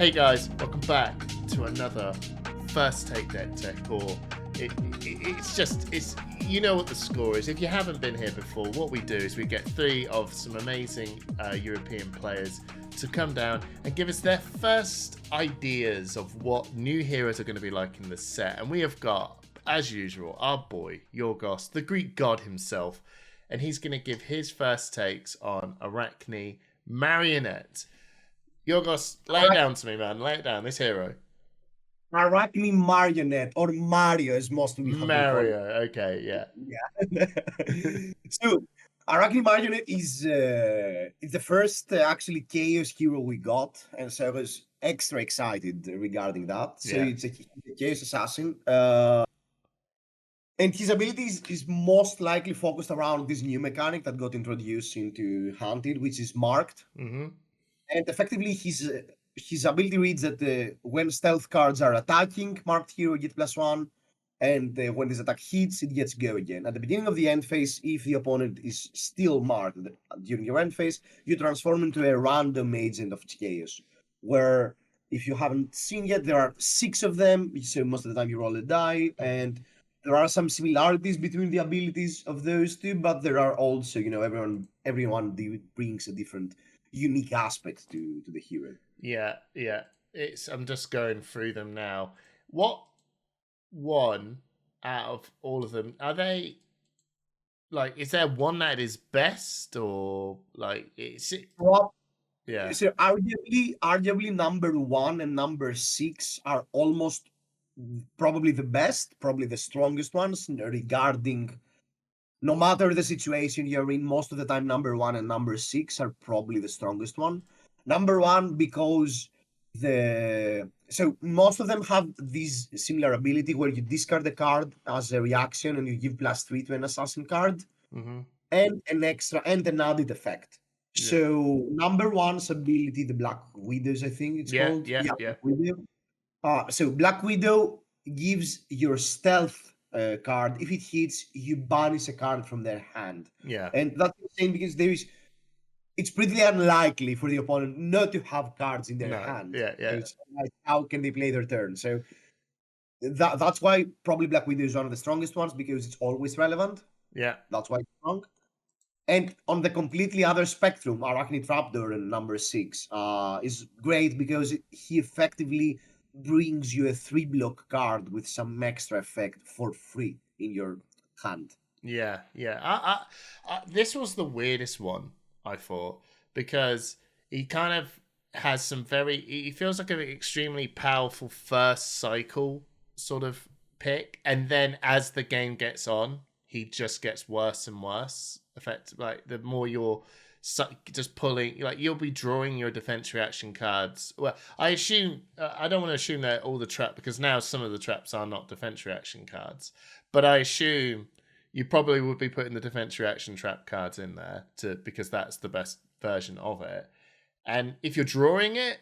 Hey guys, welcome back to another first take deck tech, or it's you know what the score is. If you haven't been here before, what we do is we get three of some amazing European players to come down and give us their first ideas of what new heroes are going to be like in the set. And we have got, as usual, our boy Yorgos, the Greek god himself, and he's going to give his first takes on Arakni Marionette. Yorgos, lay it down to me, man. Lay it down. This hero. Arakni Marionette, or Mario, as most people call it. Mario. Okay, yeah. So, Arakni Marionette is the first actually Chaos hero we got, and so I was extra excited regarding that. So it's a Chaos assassin, and his abilities is most likely focused around this new mechanic that got introduced into Hunted, which is marked. Mm-hmm. And effectively, his ability reads that when stealth cards are attacking, marked hero get +1, and when this attack hits, it gets go again. At the beginning of the end phase, if the opponent is still marked during your end phase, you transform into a random agent of Chaos, where if you haven't seen yet, there are 6 of them, so most of the time you roll a die, and there are some similarities between the abilities of those two, but there are also, everyone brings a different unique aspect to the hero. Yeah. I'm just going through them now. What one out of all of them are they? Like, is there one that is best, or like Yeah. So arguably number 1 and number 6 are almost probably the best, probably the strongest ones regarding. No matter the situation you're in, most of the time, number 1 and number 6 are probably the strongest one. Number 1, because so most of them have this similar ability where you discard the card as a reaction and you give +3 to an assassin card, and an extra and an added effect. Yeah. So number 1's ability, the Black Widows, I think it's called. Yeah. Black Widow. So Black Widow gives your stealth card. If it hits, you banish a card from their hand. Yeah. And that's insane because it's pretty unlikely for the opponent not to have cards in their hand. Yeah. It's like, how can they play their turn? So that's why probably Black Widow is one of the strongest ones, because it's always relevant. Yeah. That's why it's strong. And on the completely other spectrum, Arakni Trapdoor in number 6 is great because he effectively brings you a 3-block card with some extra effect for free in your hand. Yeah. This was the weirdest one, I thought, because he kind of has he feels like an extremely powerful first cycle sort of pick, and then as the game gets on, he just gets worse and worse. Like the more you're just pulling, like you'll be drawing your defense reaction cards. Well, I assume I don't want to assume that all the trap, because now some of the traps are not defense reaction cards, but I assume you probably would be putting the defense reaction trap cards in there because that's the best version of it. And if you're drawing it,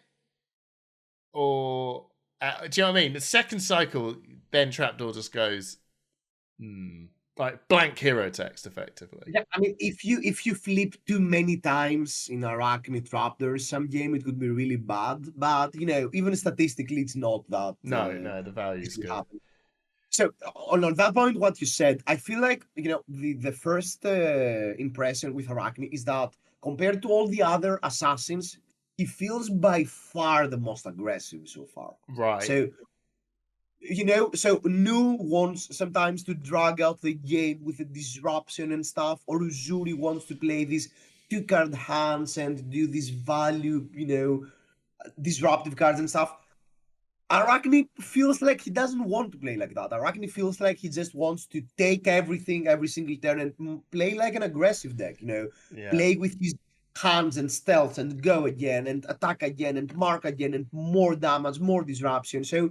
or do you know what I mean? The second cycle, then Trapdoor just goes, like blank hero text, effectively. Yeah, I mean, if you flip too many times in Arakni Trapdoor, some game it could be really bad. But even statistically, it's not that. No, the value is good. Happen. So on that point, what you said, I feel like the first impression with Arakni is that compared to all the other assassins, he feels by far the most aggressive so far. Right. So. So Nu wants sometimes to drag out the game with the disruption and stuff, or Uzuri wants to play these 2-card hands and do this value, disruptive cards and stuff. Arakni feels like he doesn't want to play like that. Arakni feels like he just wants to take everything every single turn and play like an aggressive deck, play with his hands and stealth and go again and attack again and mark again and more damage, more disruption. So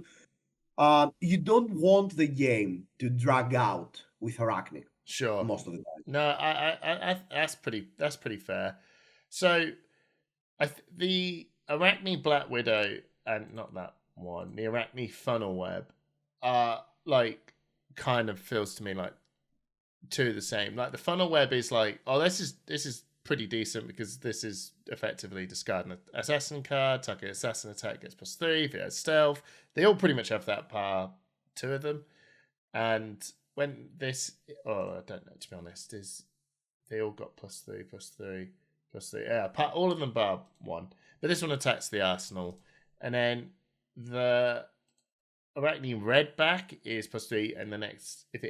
you don't want the game to drag out with Arakni. Sure. Most of the time. No, I that's pretty fair. So, the Arakni Black Widow, and not that one, the Arakni Funnel Web, like kind of feels to me like two the same. Like the Funnel Web is like, oh, this is pretty decent because this is effectively discarding an assassin card, target assassin attack gets +3 if it has stealth. They all pretty much have that power, 2 of them. And when this, I don't know, to be honest, is they all got +3, +3, +3. Yeah, all of them bar 1. But this one attacks the arsenal. And then the Arakni Redback is +3, and the next, if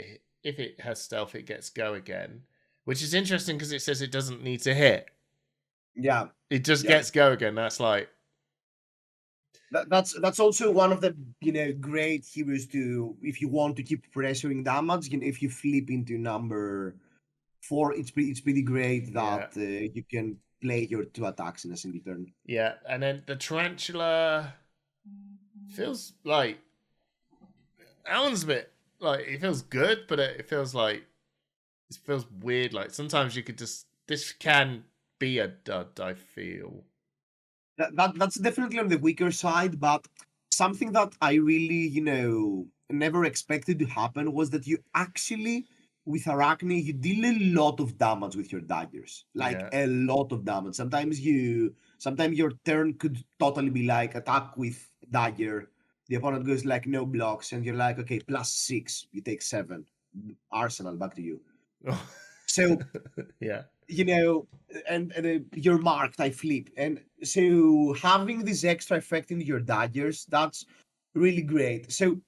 it has stealth, it gets go again. Which is interesting because it says it doesn't need to hit. Yeah. It just gets go again. That's like... That's also one of the great heroes to, if you want to keep pressuring damage. If you flip into number 4, it's pretty great that you can play your 2 attacks in a single turn. Yeah, and then the Tarantula feels like... That one's a bit... Like, it feels good, but it feels like... It feels weird. Like, sometimes you could just... This can be a dud, I feel. That's definitely on the weaker side, but something that I really, never expected to happen was that you actually, with Arakni, you deal a lot of damage with your daggers. Like, a lot of damage. Sometimes your turn could totally be like, attack with dagger. The opponent goes like, no blocks, and you're like, okay, +6, you take 7. Arsenal, back to you. So, yeah. And you're marked, I flip. And so having this extra effect in your daggers, that's really great. So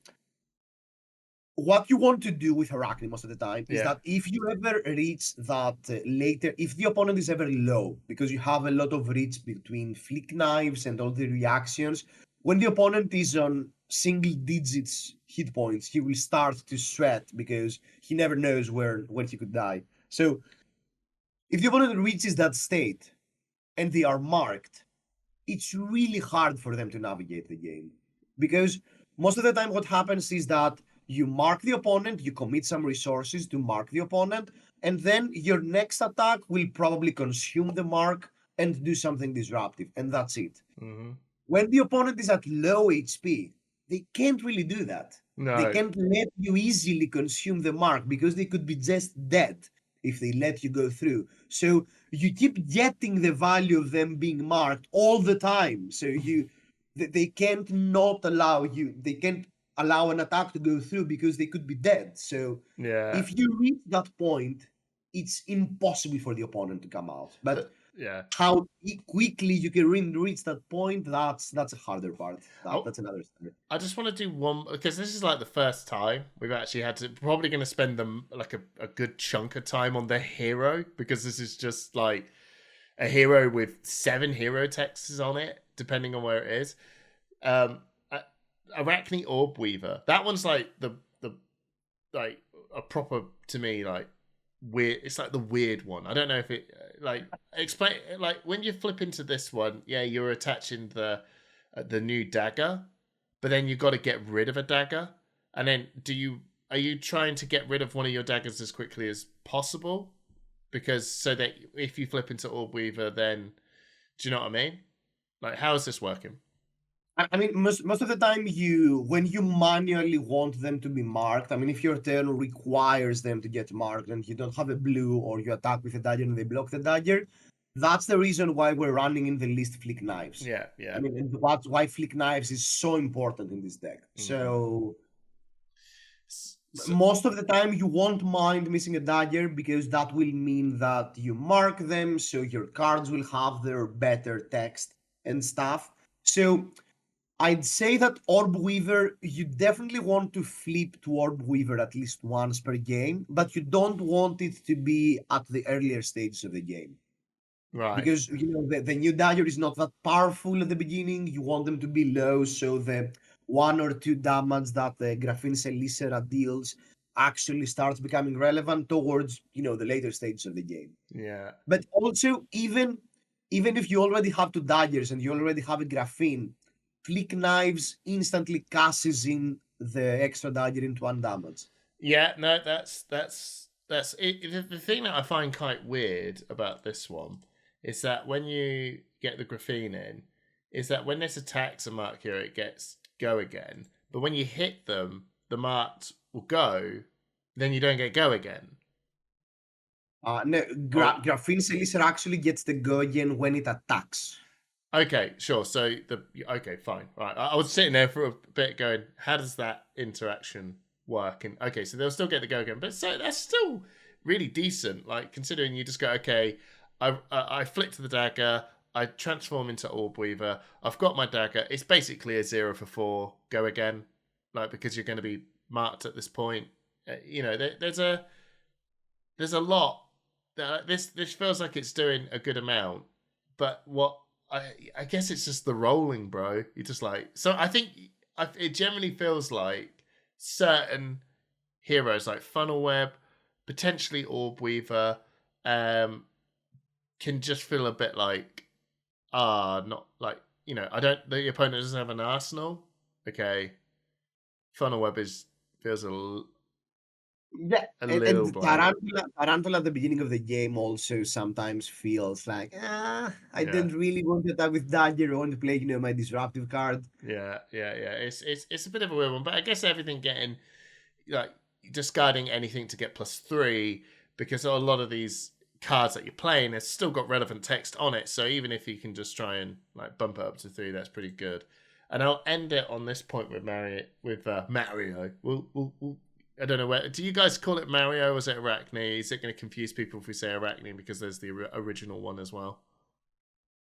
what you want to do with Arakni most of the time is that if you ever reach that later, if the opponent is ever low, because you have a lot of reach between flick knives and all the reactions, when the opponent is on single digits hit points, he will start to sweat because he never knows when he could die. So if the opponent reaches that state and they are marked, it's really hard for them to navigate the game. Because most of the time what happens is that you mark the opponent, you commit some resources to mark the opponent, and then your next attack will probably consume the mark and do something disruptive, and that's it. Mm-hmm. When the opponent is at low HP, they can't really do that. No. They can't let you easily consume the mark because they could be just dead if they let you go through. So you keep getting the value of them being marked all the time. So they can't not allow you, they can't allow an attack to go through because they could be dead. So if you reach that point, it's impossible for the opponent to come out. But how quickly you can reach that point, that's a harder part. That's another story. I just want to do one, because this is like the first time we've actually had to, probably going to spend them like a good chunk of time on the hero, because this is just like a hero with 7 hero texts on it, depending on where it is. Arakni Orb-Weaver. That one's like the like a proper, to me, like weird. It's like the weird one. I don't know if it like explain, like when you flip into this one, you're attaching the new dagger, but then you've got to get rid of a dagger. And then are you trying to get rid of one of your daggers as quickly as possible? Because so that if you flip into Orb-Weaver, then do you know what I mean? Like, how is this working? I mean, most of the time, when you manually want them to be marked, I mean, if your turn requires them to get marked and you don't have a blue, or you attack with a dagger and they block the dagger, that's the reason why we're running in the list flick knives. Yeah. I mean, that's why flick knives is so important in this deck. Mm-hmm. So most of the time, you won't mind missing a dagger because that will mean that you mark them, so your cards will have their better text and stuff. So I'd say that Orb-Weaver, you definitely want to flip to Orb-Weaver at least once per game, but you don't want it to be at the earlier stages of the game. Right. Because, the new dagger is not that powerful at the beginning. You want them to be low, so the 1 or 2 damage that the Graphene Chelicerae deals actually starts becoming relevant towards, the later stages of the game. Yeah. But also, even if you already have 2 daggers and you already have a Graphene, flick knives instantly casts in the extra dagger into 1 damage. Yeah, no, that's it. The thing that I find quite weird about this one is that when you get the Graphene in, is that when this attacks a mark hero, it gets go again. But when you hit them, the marked will go, then you don't get go again. No, Or Graphene Chelicerae actually gets the go again when it attacks. okay, sure. So okay, fine. Right. I was sitting there for a bit going, how does that interaction work? And okay, so they'll still get the go again, but so that's still really decent. Like considering you just go, okay, I flick to the dagger, I transform into Orb-Weaver, I've got my dagger. It's basically a 0 for 4 go again, like because you're going to be marked at this point. There's a lot. This feels like it's doing a good amount, but what I guess it's just the rolling, bro. You just like so. I think it generally feels like certain heroes like Funnel Web, potentially Orb-Weaver, can just feel a bit like not like I don't. The opponent doesn't have an arsenal. Okay, Funnel Web feels Yeah, a and little blank. Tarantula at the beginning of the game also sometimes feels like, I Yeah. didn't really want to attack with Dagger. I want to play, my disruptive card. Yeah. It's a bit of a weird one, but I guess everything getting like discarding anything to get +3 because a lot of these cards that you're playing has still got relevant text on it. So even if you can just try and like bump it up to 3, that's pretty good. And I'll end it on this point with Mario. We'll I don't know where. Do you guys call it Mario or is it Arakni? Is it going to confuse people if we say Arakni because there's the original one as well?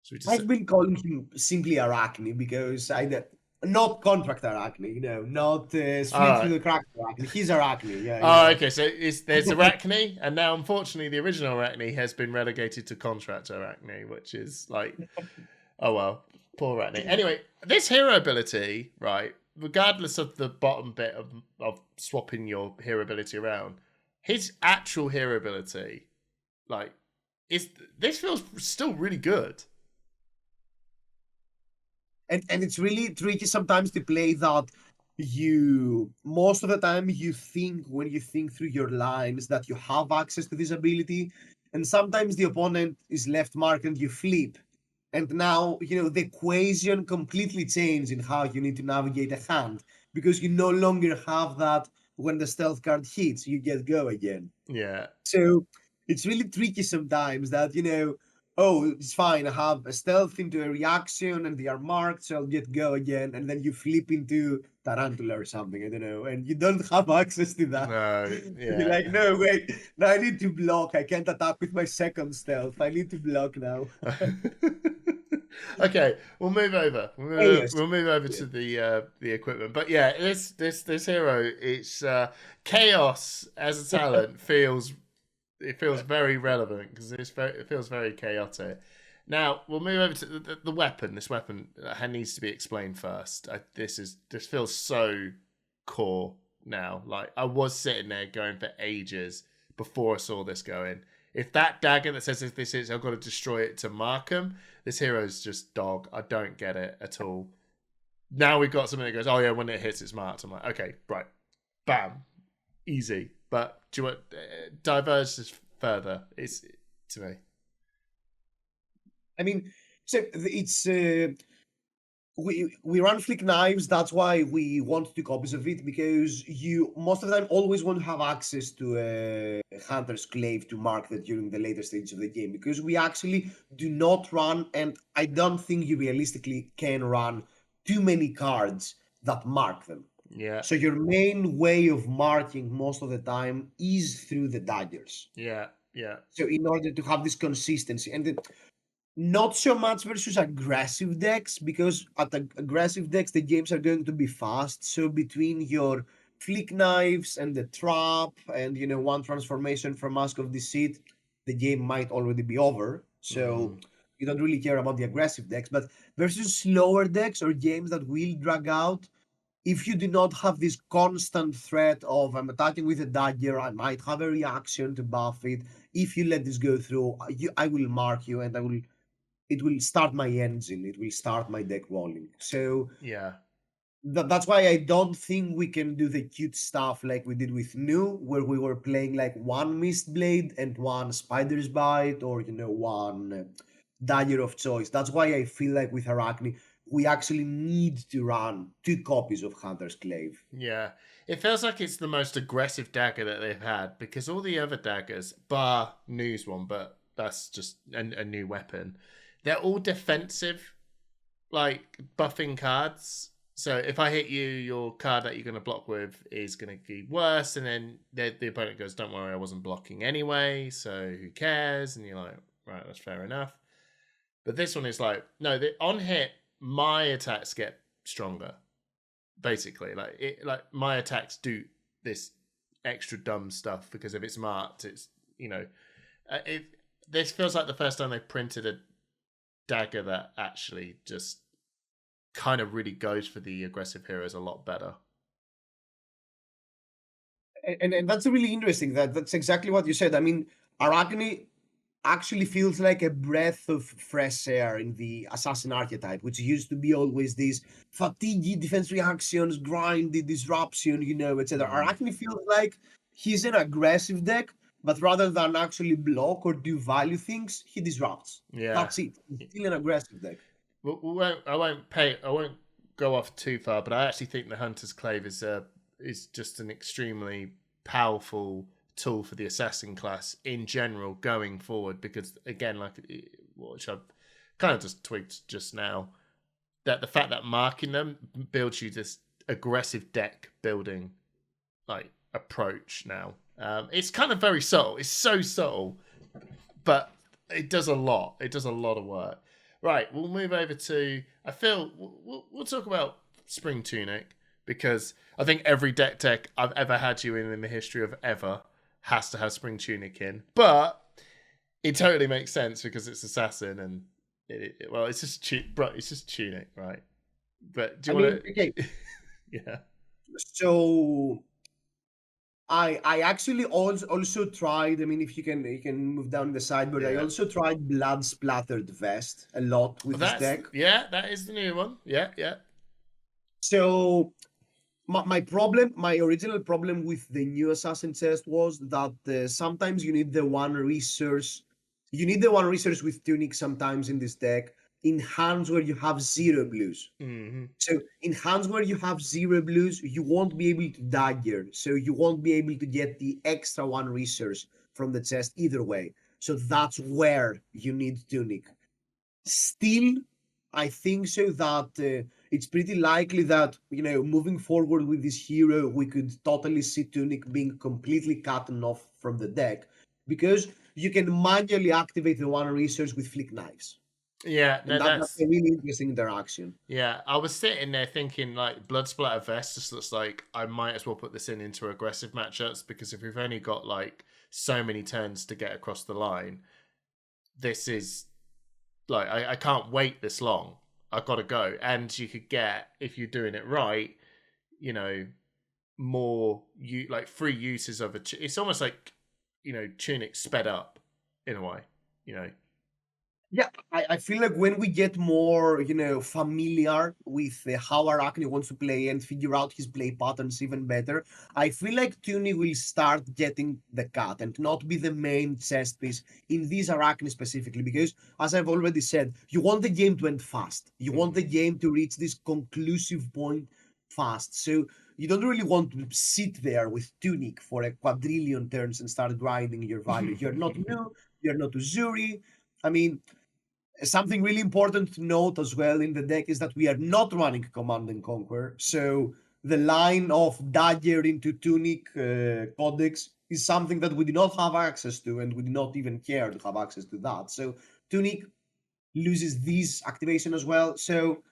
So we just I've been calling him simply Arakni because not contract Arakni, not all slid through right. the cracks Arakni. He's Arakni, yeah, Oh, okay. So there's Arakni, and now unfortunately the original Arakni has been relegated to contract Arakni, which is like, oh well, poor Arakni. Anyway, this hero ability, right? Regardless of the bottom bit of swapping your hero ability around, his actual hero ability, like, this feels still really good. and it's really tricky sometimes to play that you most of the time you think when you think through your lines that you have access to this ability, and sometimes the opponent is left marked and you flip, and now the equation completely changed in how you need to navigate a hand because you no longer have that. When the stealth card hits, you get go again. Yeah, So it's really tricky sometimes that, oh, it's fine. I have a stealth into a reaction and they are marked, so I'll get go again. And then you flip into Tarantula or something, I don't know, and you don't have access to that. no, You're yeah. like, no, wait, now I need to block. I can't attack with my second stealth. I need to block now. Okay, we'll move over. Chaos. We'll move over to the equipment. But yeah, this hero, it's chaos as a talent feels very relevant because it feels very chaotic. Now we'll move over to the weapon. This weapon needs to be explained first. This feels so core now. Like I was sitting there going for ages before I saw this going. If that dagger that says if this is, I've got to destroy it to Markham. This hero's just dog. I don't get it at all. Now we've got something that goes, oh yeah, when it hits, it's marked. I'm like, okay, right, bam, easy. But do you want diverge this further? It's to me. I mean, so it's we run flick knives. That's why we want two copies of it, because you most of the time always want to have access to a hunter's Klaive to mark that during the later stages of the game, because we actually do not run, and I don't think you realistically can run too many cards that mark them. Yeah, So your main way of marking most of the time is through the daggers. yeah. So in order to have this consistency, and not so much versus aggressive decks, because at aggressive decks the games are going to be fast. So between your flick knives and the trap and one transformation from Mask of Deceit, the game might already be over. So Mm, you don't really care about the aggressive decks. But versus slower decks or games that will drag out, if you do not have this constant threat of I'm attacking with a dagger, I might have a reaction to buff it. If you let this go through, I will mark you, and it will start my engine. It will start my deck rolling. So yeah, that's why I don't think we can do the cute stuff like we did with New, where we were playing like one Mist Blade and one Spider's Bite, or one Dagger of Choice. That's why I feel like with Arachne, we actually need to run 2 copies of Hunter's Klaive. Yeah. It feels like it's the most aggressive dagger that they've had because all the other daggers, bar News one, but that's just a new weapon, they're all defensive, like buffing cards. So if I hit you, your card that you're going to block with is going to be worse. And then the opponent goes, don't worry, I wasn't blocking anyway, so who cares? And you're like, right, that's fair enough. But this one is like, no, on hit, my attacks get stronger. Basically, like my attacks do this extra dumb stuff because if it's marked, it's this feels like the first time they printed a dagger that actually just kind of really goes for the aggressive heroes a lot better. And that's really interesting. That's exactly what you said. I mean, Arakni actually feels like a breath of fresh air in the assassin archetype, which used to be always these fatigue defense reactions, grindy disruption, etc. Arakni feels like he's an aggressive deck, but rather than actually block or do value things, he disrupts. Yeah, that's it. He's still an aggressive deck. I won't go off too far, but I actually think the Hunter's Klaive is just an extremely powerful tool for the assassin class in general going forward, because again, like which I've kind of just tweaked just now, that the fact that marking them builds you this aggressive deck building like approach now. It's kind of very subtle. It's so subtle, but it does a lot. It does a lot of work. Right, we'll move over to, I feel we'll talk about Spring Tunic, because I think every deck tech I've ever had you in the history of ever has to have Spring Tunic in, but it totally makes sense because it's assassin and it's just Tunic, right? But do you want to? Okay. Yeah. So I actually also tried. I mean, if you can move down the sideboard. I also tried Blood Splattered Vest a lot with this deck. Yeah, that is the new one. Yeah. So my original problem with the new Assassin chest was that sometimes you need the one resource. You need the one resource with Tunic sometimes in this deck in hands where you have 0 blues. Mm-hmm. So in hands where you have 0 blues, you won't be able to dagger. So you won't be able to get the extra one resource from the chest either way. So that's where you need Tunic. Still, I think so that it's pretty likely that, moving forward with this hero, we could totally see Tunic being completely cut off from the deck, because you can manually activate the one resource with Flick Knives. Yeah, no, that's a really interesting interaction. Yeah, I was sitting there thinking, like, Blood Splatter Vest just looks like I might as well put this into aggressive matchups, because if we've only got, like, so many turns to get across the line, this is, like, I can't wait this long. I've got to go. And you could get, if you're doing it right, more, free uses of it. It's almost like, Tunic sped up, in a way, Yeah, I feel like when we get more, familiar with how Arakni wants to play and figure out his play patterns even better, I feel like Tunic will start getting the cut and not be the main chess piece in this Arakni specifically, because, as I've already said, you want the game to end fast. You want the game to reach this conclusive point fast. So you don't really want to sit there with Tunic for a quadrillion turns and start grinding your value. You're not new, you're not Uzuri. I mean, something really important to note as well in the deck is that we are not running Command and Conquer. So the line of Dagger into Tunic Codex is something that we do not have access to, and we do not even care to have access to that. So Tunic loses this activation as well. So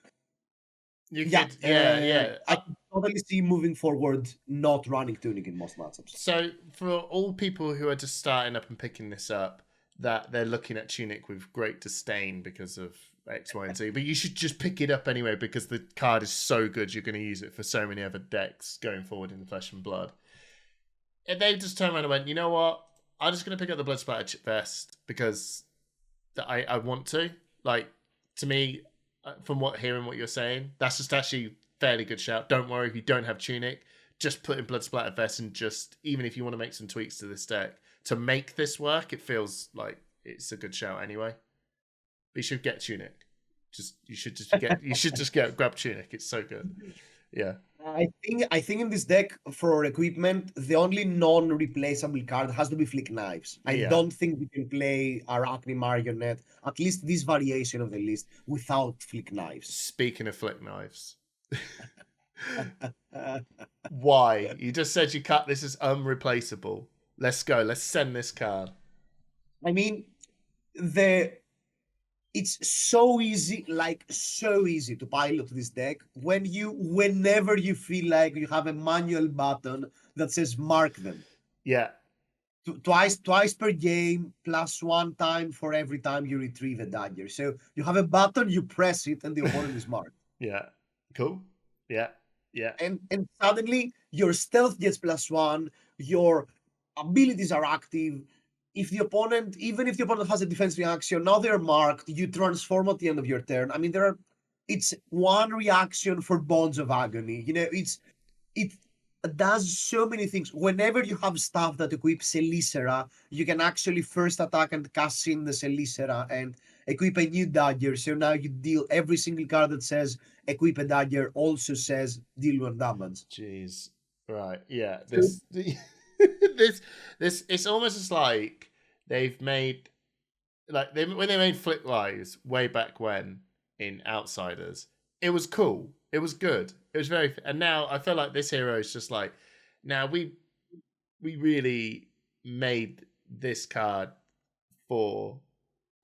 I can totally see moving forward not running Tunic in most matchups. So for all people who are just starting up and picking this up, that they're looking at Tunic with great disdain because of X, Y, and Z, but you should just pick it up anyway because the card is so good. You're going to use it for so many other decks going forward in Flesh and Blood. And they just turned around and went, you know what? I'm just going to pick up the Blood Splatter Vest because I want to. Like, to me, from hearing what you're saying, that's just actually fairly good shout. Don't worry if you don't have Tunic. Just put in Blood Splatter Vest, and just, even if you want to make some tweaks to this deck, to make this work, it feels like it's a good shout anyway. But you should get Tunic. You should just grab Tunic. It's so good. Yeah. I think in this deck for equipment, the only non-replaceable card has to be Flick Knives. I Yeah. don't think we can play Arakni Marionette, at least this variation of the list, without Flick Knives. Speaking of Flick Knives. Why? You just said you cut this as unreplaceable. Let's go. Let's send this card. I mean, it's so easy to pilot this deck whenever you feel like you have a manual button that says mark them. Yeah. Twice per game, +1 time for every time you retrieve a dagger. So you have a button, you press it, and the opponent is marked. Yeah. Cool. Yeah. Yeah. And suddenly your stealth gets +1, your abilities are active. Even if the opponent has a defense reaction, now they're marked, you transform at the end of your turn. I mean, it's one reaction for Bonds of Agony. It does so many things. Whenever you have stuff that equips Chelicerae, you can actually first attack and cast in the Chelicerae and equip a new dagger. So now you deal every single card that says equip a dagger also says deal 1 damage. Jeez. Right. Yeah. This it's almost as like they've made when they made Flip Lives way back when in Outsiders, it was cool. It was good. It was very, and now I feel like this hero is just like, now we really made this card for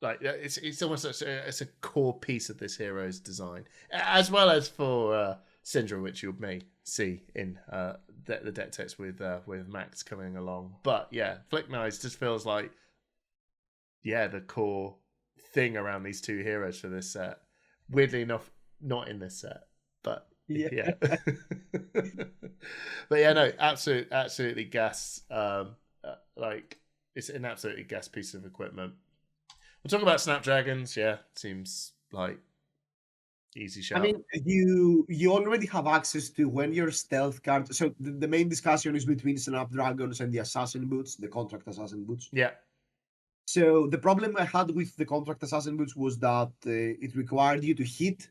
it's almost it's a core piece of this hero's design, as well as for Syndra, which you may see in the deck text with Max coming along. But yeah, Flick Knives just feels like the core thing around these two heroes for this set. Weirdly enough, not in this set, but yeah. But yeah, no, absolutely gas. It's an absolutely gas piece of equipment. We'll talk about Snapdragons. Yeah, seems like easy shout. I mean, you already have access to when your stealth card. So the main discussion is between Snapdragons and the Assassin Boots, the Contract Assassin Boots. Yeah. So the problem I had with the Contract Assassin Boots was that it required you to hit,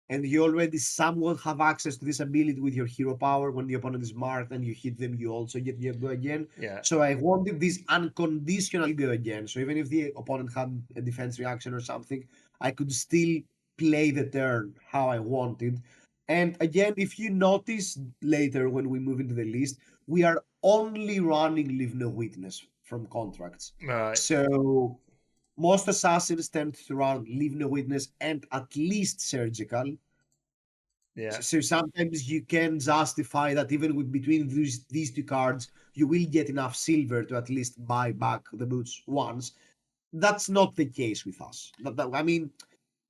and you already somewhat have access to this ability with your hero power. When the opponent is marked and you hit them, you also get your go again. Yeah. So I wanted this unconditional go again. So even if the opponent had a defense reaction or something, I could still play the turn how I wanted. And again, if you notice later when we move into the list, we are only running Leave No Witness from contracts. Right. So most assassins tend to run Leave No Witness and at least Surgical. Yeah. So sometimes you can justify that even with between these two cards, you will get enough silver to at least buy back the boots once. That's not the case with us. I mean,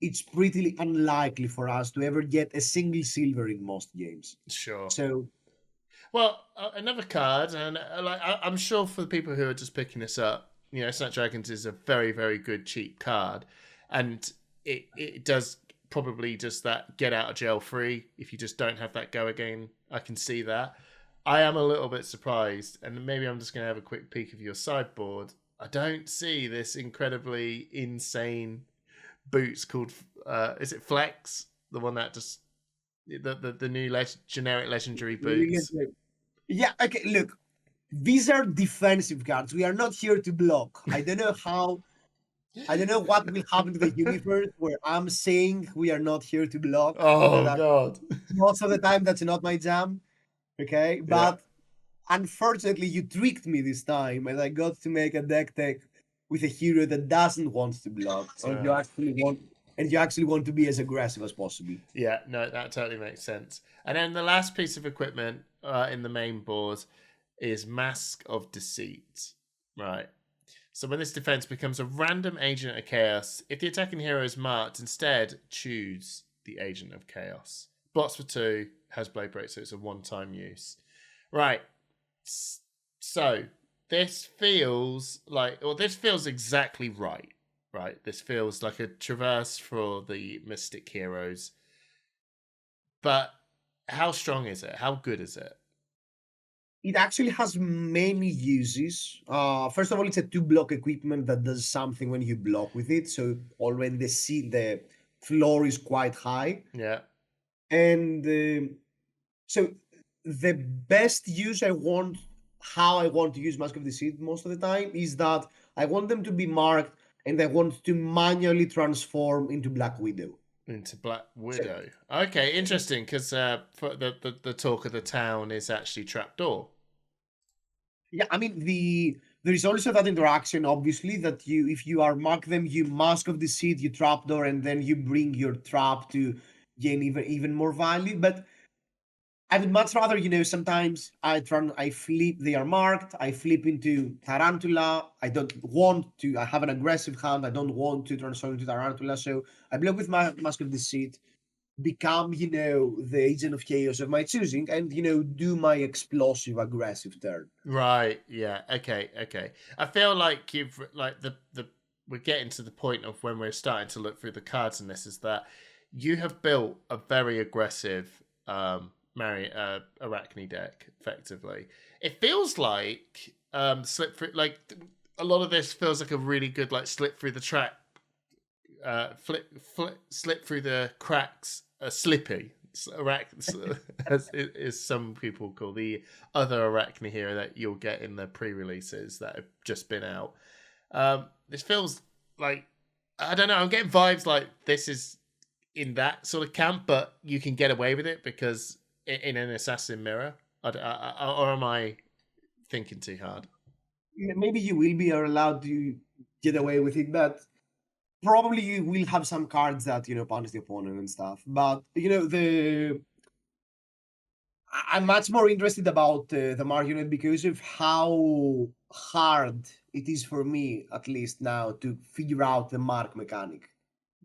it's pretty unlikely for us to ever get a single silver in most games. Sure. So, well, another card, and I'm sure for the people who are just picking this up, Snapdragons is a very, very good cheap card, and it does probably just that get out of jail free if you just don't have that go again. I can see that. I am a little bit surprised, and maybe I'm just going to have a quick peek of your sideboard. I don't see this incredibly insane boots called is it Flex, the one that just the new generic legendary boots. Yeah, okay, look, these are defensive cards. We are not here to block. I don't know what will happen to the universe where I'm saying we are not here to block. Oh god. Most of the time that's not my jam. Okay? But unfortunately you tricked me this time and I got to make a deck tech with a hero that doesn't want to block, and you actually want to be as aggressive as possible. Yeah, no, that totally makes sense. And then the last piece of equipment in the main board is Mask of Deceit. Right. So when this defense becomes a random agent of chaos, if the attacking hero is marked, instead choose the agent of chaos. Blocks for 2, has blade break, so it's a one-time use. Right. So this feels exactly right. Right, this feels like a traverse for the Mystic heroes. But how strong is it? How good is it? It actually has many uses. First of all, it's a 2-block equipment that does something when you block with it. So already the floor is quite high. Yeah. And so the best use how I want to use Mask of Deceit most of the time is that I want them to be marked and I want to manually transform into Black Widow. Into Black Widow. Okay, interesting, because the talk of the town is actually trapdoor. Yeah, I mean there is also that interaction, obviously, that if you are mark them, you Mask of Deceit, you trapdoor, and then you bring your trap to gain even more value. But I would much rather, sometimes I flip, they are marked, I flip into Tarantula. I have an aggressive hand, I don't want to transform into Tarantula, so I block with my Mask of Deceit, become, the Agent of Chaos of my choosing, and, do my explosive aggressive turn. Right, yeah, okay. I feel like we're getting to the point of when we're starting to look through the cards in this, is that you have built a very aggressive Arakni deck, effectively. It feels like slip through, like a lot of this feels like a really good like slip through the track, slip through the cracks, slippy. As some people call the other Arakni here that you'll get in the pre-releases that have just been out. This feels like, I don't know, I'm getting vibes like this is in that sort of camp, but you can get away with it because in an assassin mirror, or am I thinking too hard? Maybe you will be allowed to get away with it, but probably you will have some cards that punish the opponent and stuff. But I'm much more interested about the Marionette because of how hard it is for me, at least now, to figure out the mark mechanic.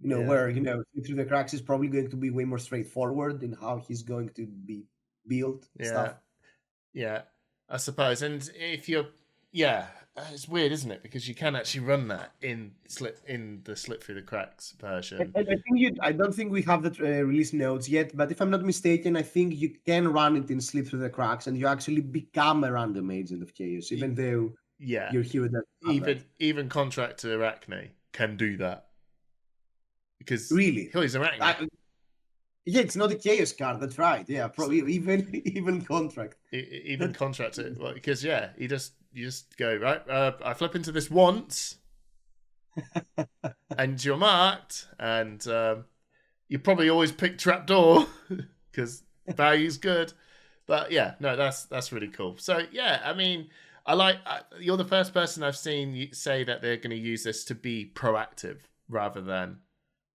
Where through the cracks is probably going to be way more straightforward in how he's going to be built. Stuff. Yeah, I suppose. And if you're, it's weird, isn't it? Because you can actually run that in the slip through the cracks version. And I don't think we have the release notes yet, but if I'm not mistaken, I think you can run it in slip through the cracks, and you actually become a random Agent of Chaos, even though your hero doesn't. Even Contractor Arakni can do that. Because really, he's Arakni. Yeah, it's not a Chaos card. That's right. Yeah, probably even Contract. Even Contractor, because you just go right. I flip into this once, and you're marked, and you probably always pick Trapdoor because value's good. But yeah, no, that's really cool. So yeah, I mean, you're the first person I've seen say that they're going to use this to be proactive rather than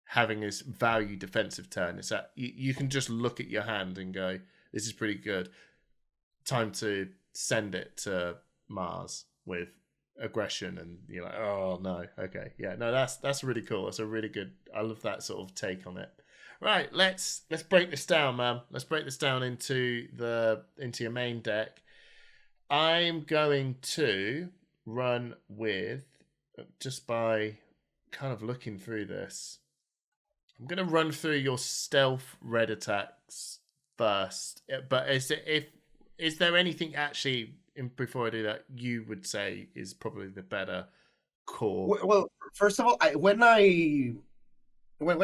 having this value defensive turn. It's that you can just look at your hand and go, this is pretty good. Time to send it to Mars with aggression, and you're like, oh no, okay, yeah, no, that's really cool. That's a really good. I love that sort of take on it. Right, let's break this down, man. Let's break this down into your main deck. I'm going to run with, just by kind of looking through this, I'm going to run through your stealth red attacks first. But is there anything actually, before I do that, you would say is probably the better core? Well, first of all, when I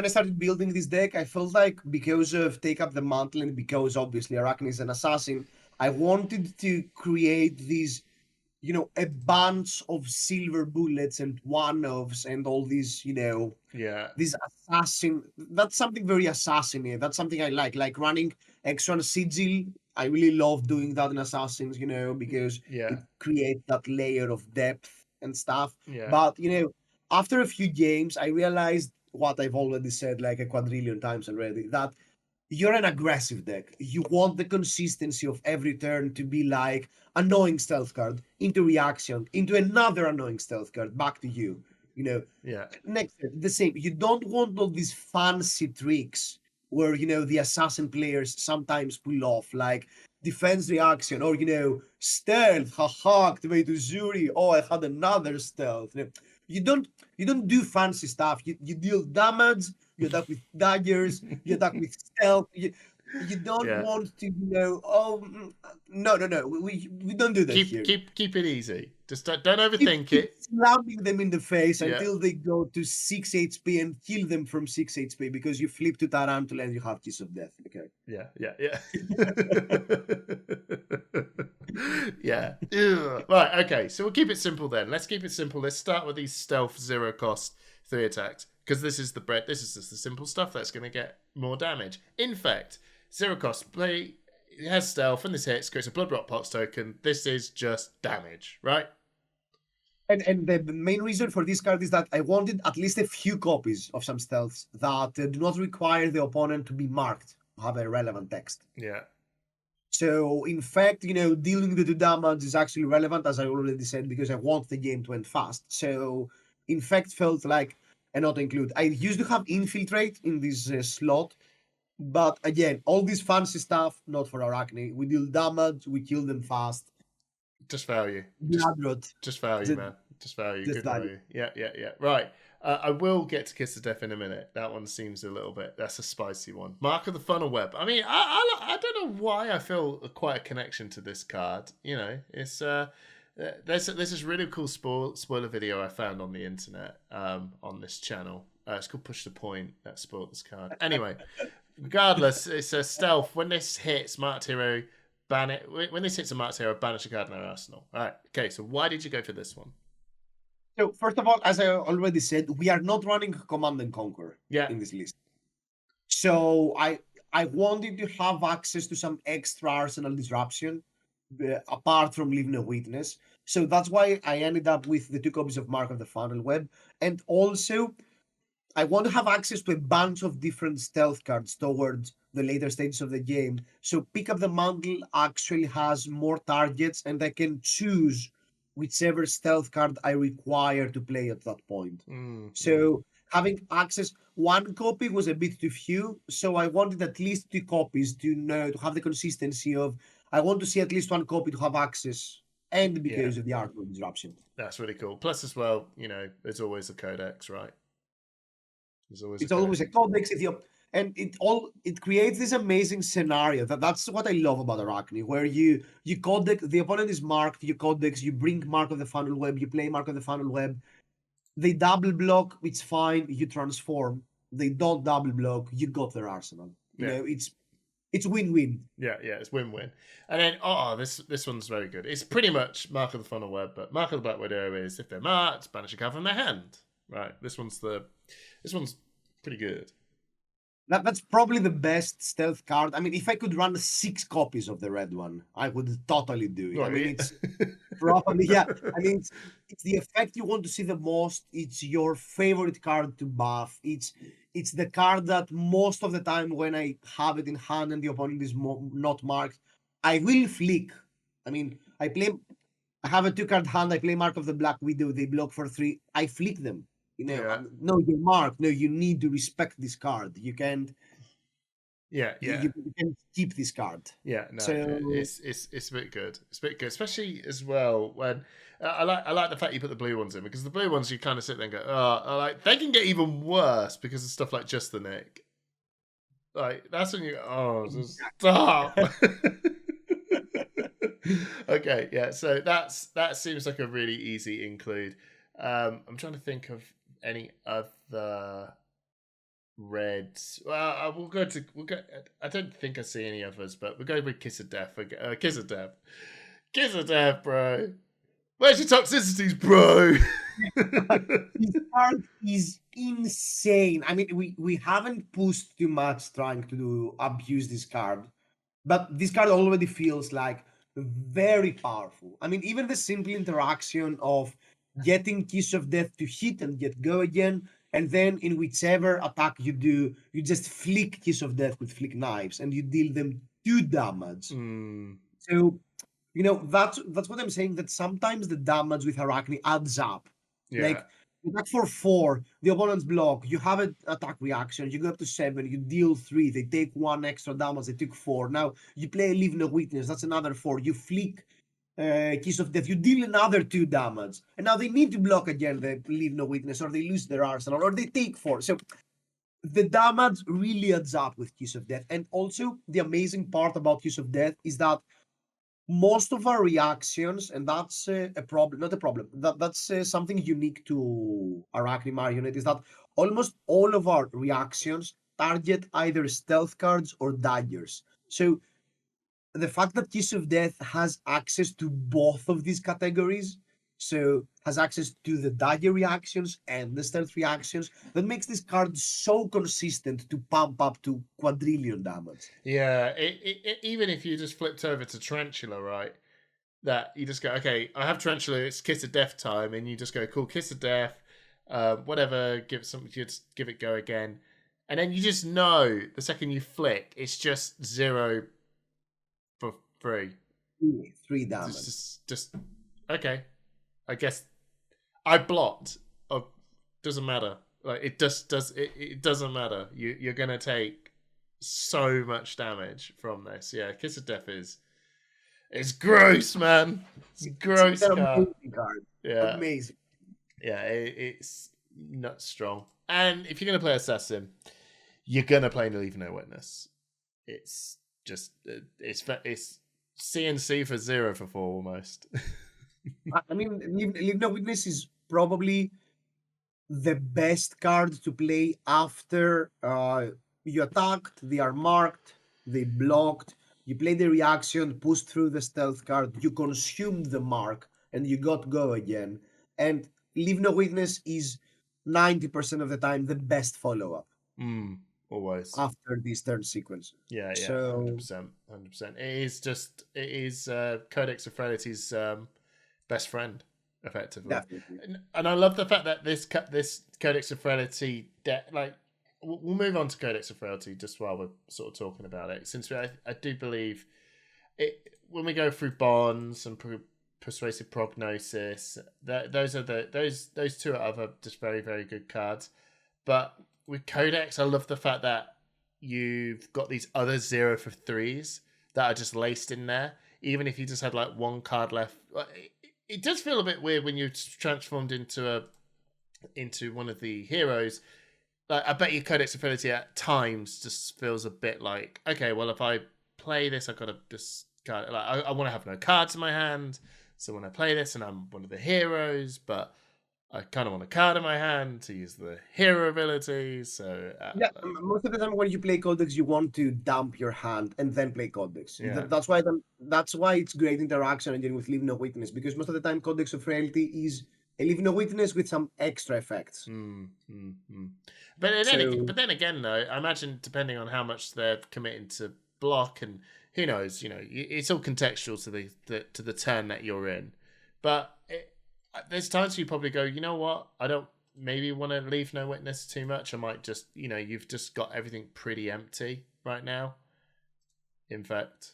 started building this deck, I felt like because of Take Up the Mantle and because obviously Arakni is an assassin, I wanted to create these, a bunch of silver bullets and one-offs and all these, these assassin. That's something very assassin-y. That's something I like running extra sigil. I really love doing that in assassins, because it creates that layer of depth and stuff. Yeah. But, after a few games, I realized what I've already said like a quadrillion times already, that you're an aggressive deck. You want the consistency of every turn to be like annoying stealth card into reaction, into another annoying stealth card, back to you. Next turn, the same. You don't want all these fancy tricks where, the assassin players sometimes pull off, like defense reaction or, stealth, haha, activate Uzuri. Oh, I had another stealth. You don't do fancy stuff. You deal damage. You attack with daggers. You attack with stealth. You don't want to, oh no. We don't do that here. Keep it easy. Just don't overthink Keep it. slamming them in the face Yeah. until they go to 6 HP and kill them from 6 HP because you flip to Tarantula and you have Kiss of Death. Okay. Yeah. Yeah. Ugh. Right, okay. So we'll keep it simple then. Let's keep it simple. Let's start with these stealth 0 cost 3 attacks. Because this is just the simple stuff that's going to get more damage. Infect, 0 cost, play, it has stealth, and this hits, creates a Blood Rot Pox token. This is just damage, right? And the main reason for this card is that I wanted at least a few copies of some stealths that do not require the opponent to be marked, have a relevant text. Yeah. So, in fact, dealing the 2 damage is actually relevant, as I already said, because I want the game to end fast. So, in fact, felt like an auto include. I used to have infiltrate in this slot, but again, all this fancy stuff, not for Arakni. We deal damage, we kill them fast. Just value. Just value, man. Just value. Good value. Yeah. Right. I will get to Kiss of Death in a minute. That one seems a little bit. That's a spicy one. Mark of the Funnel Web. I mean, I don't know why I feel quite a connection to this card. It's there's this really cool spoiler video I found on the internet on this channel. It's called Push the Point. That spoiled this card. Anyway, regardless, it's a stealth. When this hits, marked hero. Ban it. When this hits a marked hero, banish a card in their arsenal. All right. Okay. So why did you go for this one? So first of all, as I already said, we are not running Command and Conquer in this list. So I wanted to have access to some extra arsenal disruption apart from leaving a witness. So that's why I ended up with the 2 copies of Mark of the Funnel Web. And also, I want to have access to a bunch of different stealth cards towards the later stages of the game. So Pick Up the Mantle actually has more targets, and I can choose whichever stealth card I require to play at that point. So having access, 1 copy was a bit too few, so I wanted at least 2 copies to have the consistency of, I want to see at least 1 copy to have access, and because of the artwork disruption. That's really cool. Plus as well, there's always a codex, right? It's always a codex. And it creates this amazing scenario. That's what I love about Arakni, where you codex, the opponent is marked, you codex, you bring Mark of the Funnel Web, you play Mark of the Funnel Web. They double block, it's fine, you transform. They don't double block, you got their arsenal. It's win-win. Yeah, it's win-win. And then this one's very good. It's pretty much Mark of the Funnel Web, but Mark of the Black Widow is if they're marked, banish a card from their hand. Right. This one's pretty good. That's probably the best stealth card. I mean, if I could run 6 copies of the red one, I would totally do it. Right. I mean, it's probably, yeah. I mean, it's the effect you want to see the most. It's your favorite card to buff. It's the card that most of the time when I have it in hand and the opponent is not marked, I will flick. I mean, I have a 2-card hand. I play Mark of the Black Widow. They block for 3. I flick them. No, you're marked. No, you need to respect this card. You can't. Yeah. You can keep this card. Yeah, no, so, it's a bit good. It's a bit good, especially as well when I like the fact you put the blue ones in, because the blue ones you kind of sit there and go, they can get even worse because of stuff like Just the Nick. Like that's when you stop. Okay, yeah. So that seems like a really easy include. I'm trying to think of any other reds. Well, we'll go. I don't think I see any others, but we'll go with Kiss of Death. Kiss of Death, bro. Where's your toxicities, bro? This card is insane. I mean, we haven't pushed too much trying to abuse this card, but this card already feels like very powerful. I mean, even the simple interaction of getting Kiss of Death to hit and get go again, and then in whichever attack you do, you just flick Kiss of Death with flick knives, and you deal them 2 damage. So, that's what I'm saying, that sometimes the damage with Arakni adds up. Yeah. Like, you attack for 4, the opponent's block, you have an attack reaction, you go up to 7, you deal 3, they take 1 extra damage, they took 4. Now, you play Leave No Witness, that's another 4. You flick Kiss of Death, you deal another 2 damage, and now they need to block again, they Leave No Witness, or they lose their arsenal, or they take 4. So the damage really adds up with Kiss of Death. And also the amazing part about Kiss of Death is that most of our reactions, and that's a problem, not a problem, that's something unique to Arakni Marionette, is that almost all of our reactions target either stealth cards or daggers. So the fact that Kiss of Death has access to both of these categories, so has access to the dagger reactions and the stealth reactions, that makes this card so consistent to pump up to quadrillion damage. Yeah, even if you just flipped over to Tarantula, right? That you just go, okay, I have Tarantula, it's Kiss of Death time, and you just go, cool, Kiss of Death, whatever, just give it go again. And then you just know the second you flick, it's just 0 for free. 3 damage. Just okay. I guess I blocked. Oh, doesn't matter. Like it doesn't matter. You're gonna take so much damage from this. Yeah, Kiss of Death is it's gross, man. It's a gross an card. amazing card. Yeah, Amazing. yeah. It's not strong. And if you're gonna play Assassin, you're gonna play Leave No Witness. It's just it's CNC for 0 for 4 almost. I mean, Leave No Witness is probably the best card to play after you attacked, they are marked, they blocked, you play the reaction, push through the stealth card, you consumed the mark, and you got go again. And Leave No Witness is 90% of the time the best follow-up. Always After this turn sequence. Yeah, So 100%. It is Codex of Frailty's best friend, effectively. Definitely. And I love the fact that this Codex of Frailty like we'll move on to Codex of Frailty just while we're sort of talking about it, since I do believe it when we go through bonds and persuasive prognosis, those two are other just very, very good cards. But with Codex, I love the fact that you've got these other 0 for 3s that are just laced in there. Even if you just had like one card left, it does feel a bit weird when you're transformed into one of the heroes. Like I bet your Codex of Frailty at times just feels a bit like, okay, well if I play this, I've got to discard. Like I want to have no cards in my hand, so when I play this and I'm one of the heroes, but I kind of want a card in my hand to use the hero ability. So most of the time when you play Codex, you want to dump your hand and then play Codex. Yeah. That's why it's great interaction again with Leave No Witness, because most of the time Codex of Frailty is a Leave No Witness with some extra effects. But then again, though, I imagine depending on how much they're committing to block, and who knows, it's all contextual to the turn that you're in. But there's times you probably go, you know what, I don't maybe want to Leave No Witness too much. I might just, you've just got everything pretty empty right now. In fact,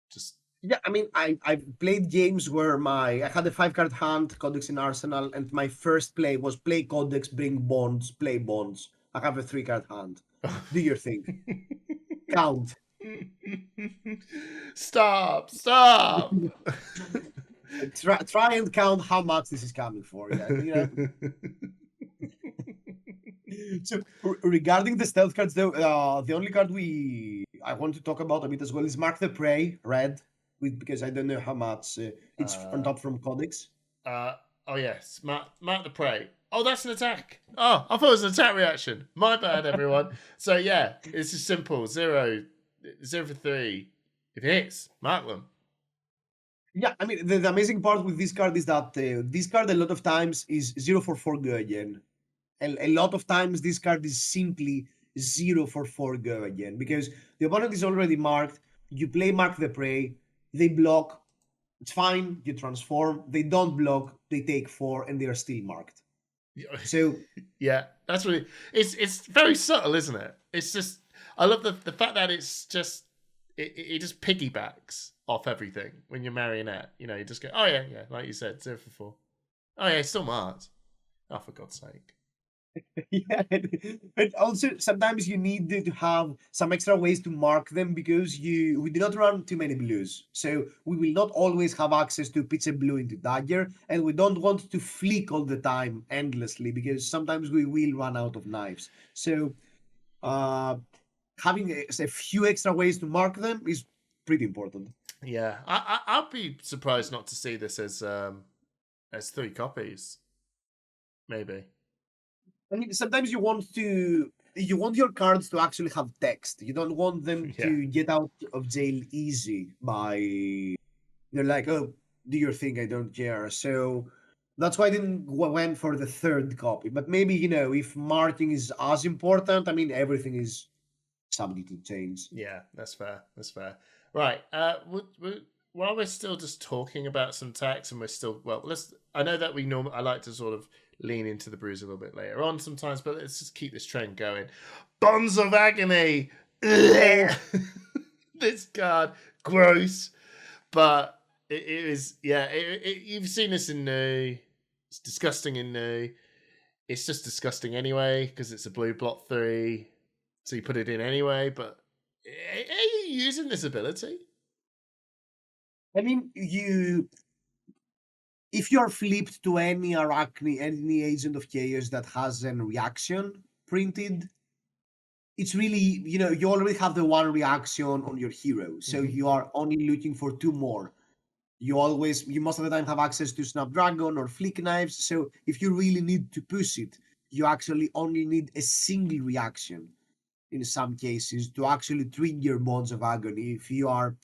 just yeah, I mean, I've played games where I had a 5-card hand, Codex in Arsenal, and my first play was play Codex, bring bonds, play bonds. I have a 3-card hand. Do your thing. Count. Stop. Try and count how much this is coming for. Yeah, So regarding the stealth cards, though, the only card I want to talk about a bit as well is Mark the Prey, red, because I don't know how much it's on top from Codex. Oh yes, Mark the Prey. Oh, that's an attack. Oh, I thought it was an attack reaction. My bad, everyone. So yeah, it's just simple. 0 for 3. If it hits, mark them. Yeah, I mean, the amazing part with this card is that this card a lot of times is 0 for 4 go again. And a lot of times this card is simply 0 for 4 go again, because the opponent is already marked. You play Mark the Prey, they block, it's fine, you transform. They don't block, they take 4, and they are still marked. So yeah, that's really it's very subtle, isn't it? It's just I love the fact that it's just it just piggybacks off everything when you're Marionette. You just go, oh yeah, like you said, 0 for 4. Oh yeah, it's still marked. Oh, for God's sake. Yeah, but also sometimes you need to have some extra ways to mark them, because we do not run too many blues, so we will not always have access to pitch a blue into Dagger, and we don't want to flick all the time endlessly, because sometimes we will run out of knives. So having a few extra ways to mark them is pretty important. Yeah, I'd be surprised not to see this as 3 copies, maybe. I mean, sometimes you want your cards to actually have text. You don't want them Yeah. to get out of jail easy by they're like, oh, do your thing, I don't care. So that's why I didn't went for the third copy. But maybe if marking is as important, I mean, everything is subject to change. Yeah, that's fair. That's fair. Right. While we're still just talking about some tax, and we're still let's. I know that I like to sort of lean into the brews a little bit later on sometimes, but let's just keep this trend going. Bonds of Agony. This card, gross, but it is. Yeah, you've seen this in new. It's disgusting in new. It's just disgusting anyway because it's a blue blot 3. So you put it in anyway, but are you using this ability? I mean, if you are flipped to any Arakni, any Agent of Chaos that has a reaction printed, it's really, you already have the one reaction on your hero. So you are only looking for 2 more. You most of the time have access to Snapdragon or Flick Knives. So if you really need to push it, you actually only need a single reaction in some cases to actually trigger Bonds of Agony if you are